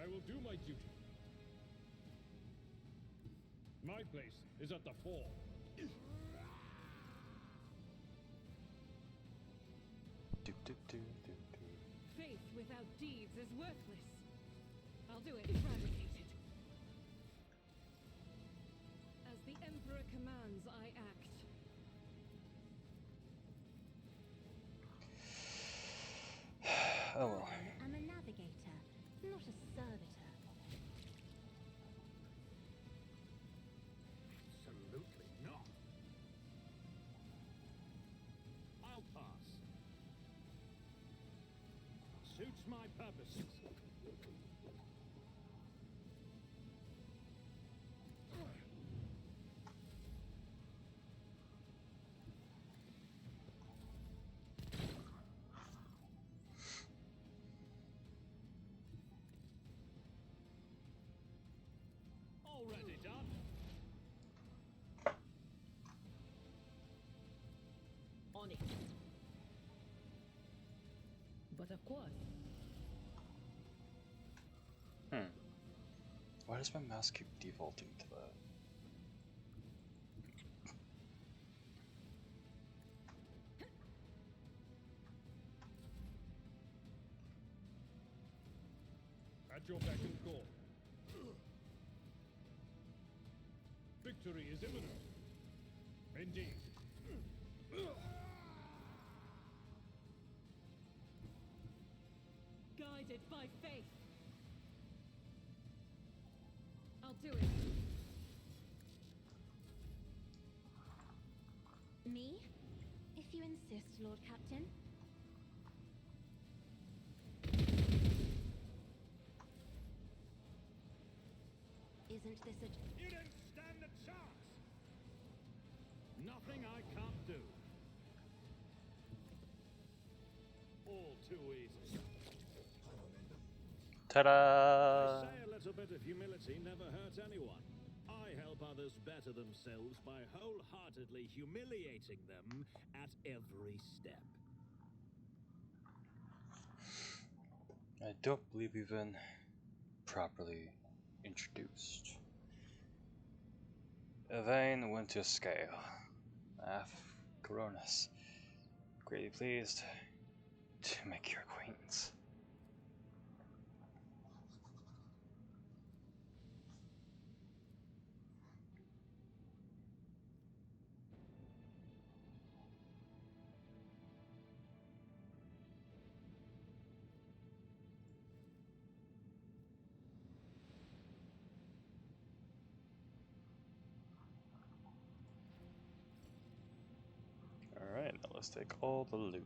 I will do my duty. My place is at the fore. Faith without deeds is worthless. I'll do it. Eradicate it. As the Emperor commands, I act. Oh well. I'm a navigator, not a servitor. Absolutely not. I'll pass. Suits my purposes. Already done. On it. But of course. Why does my mouse keep defaulting to that? At your beck and call. Victory is imminent. Indeed. Guided by faith. I'll do it. Me? If you insist, Lord Captain. Isn't this a... You didn't stand a chance! Nothing I can't do. All too easy. Ta-da! They say a little bit of humility never hurt anyone. I help others better themselves by wholeheartedly humiliating them at every step. I don't believe we've been properly introduced. Evane went to scale. Af Coronis. Greatly pleased to make your acquaintance. Alright, now let's take all the loot.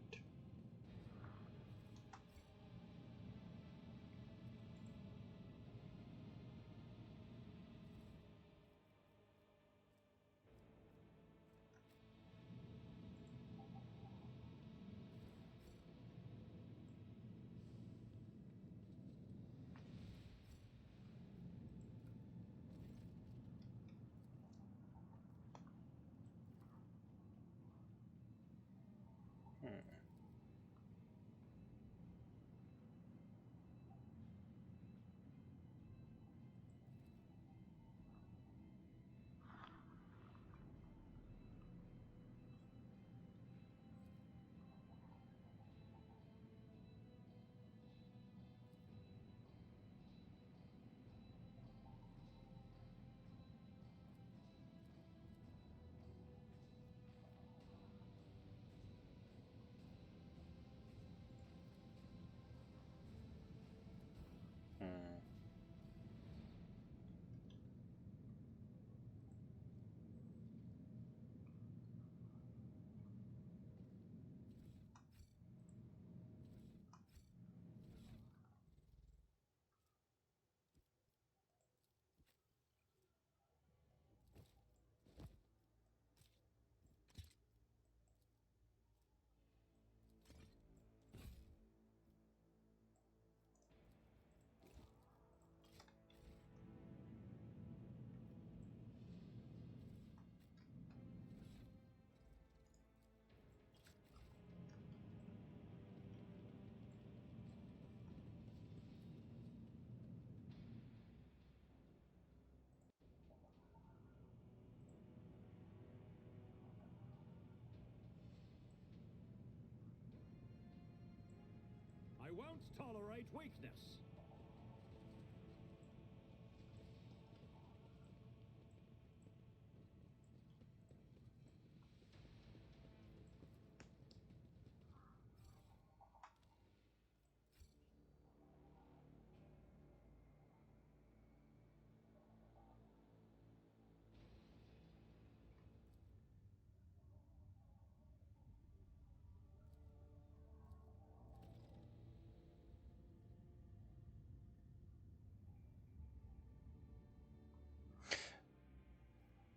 won't tolerate weakness.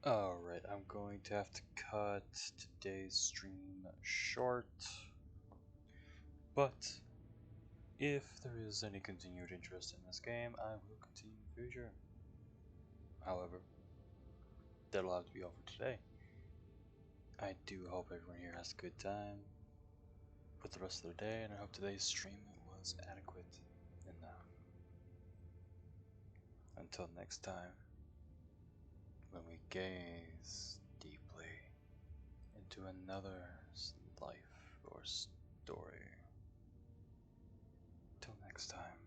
Alright, I'm going to have to cut today's stream short, but if there is any continued interest in this game, I will continue in the future. However, that'll have to be all for today. I do hope everyone here has a good time with the rest of the day, and I hope today's stream was adequate enough. Until next time, when we gaze deeply into another's life or story. Till next time.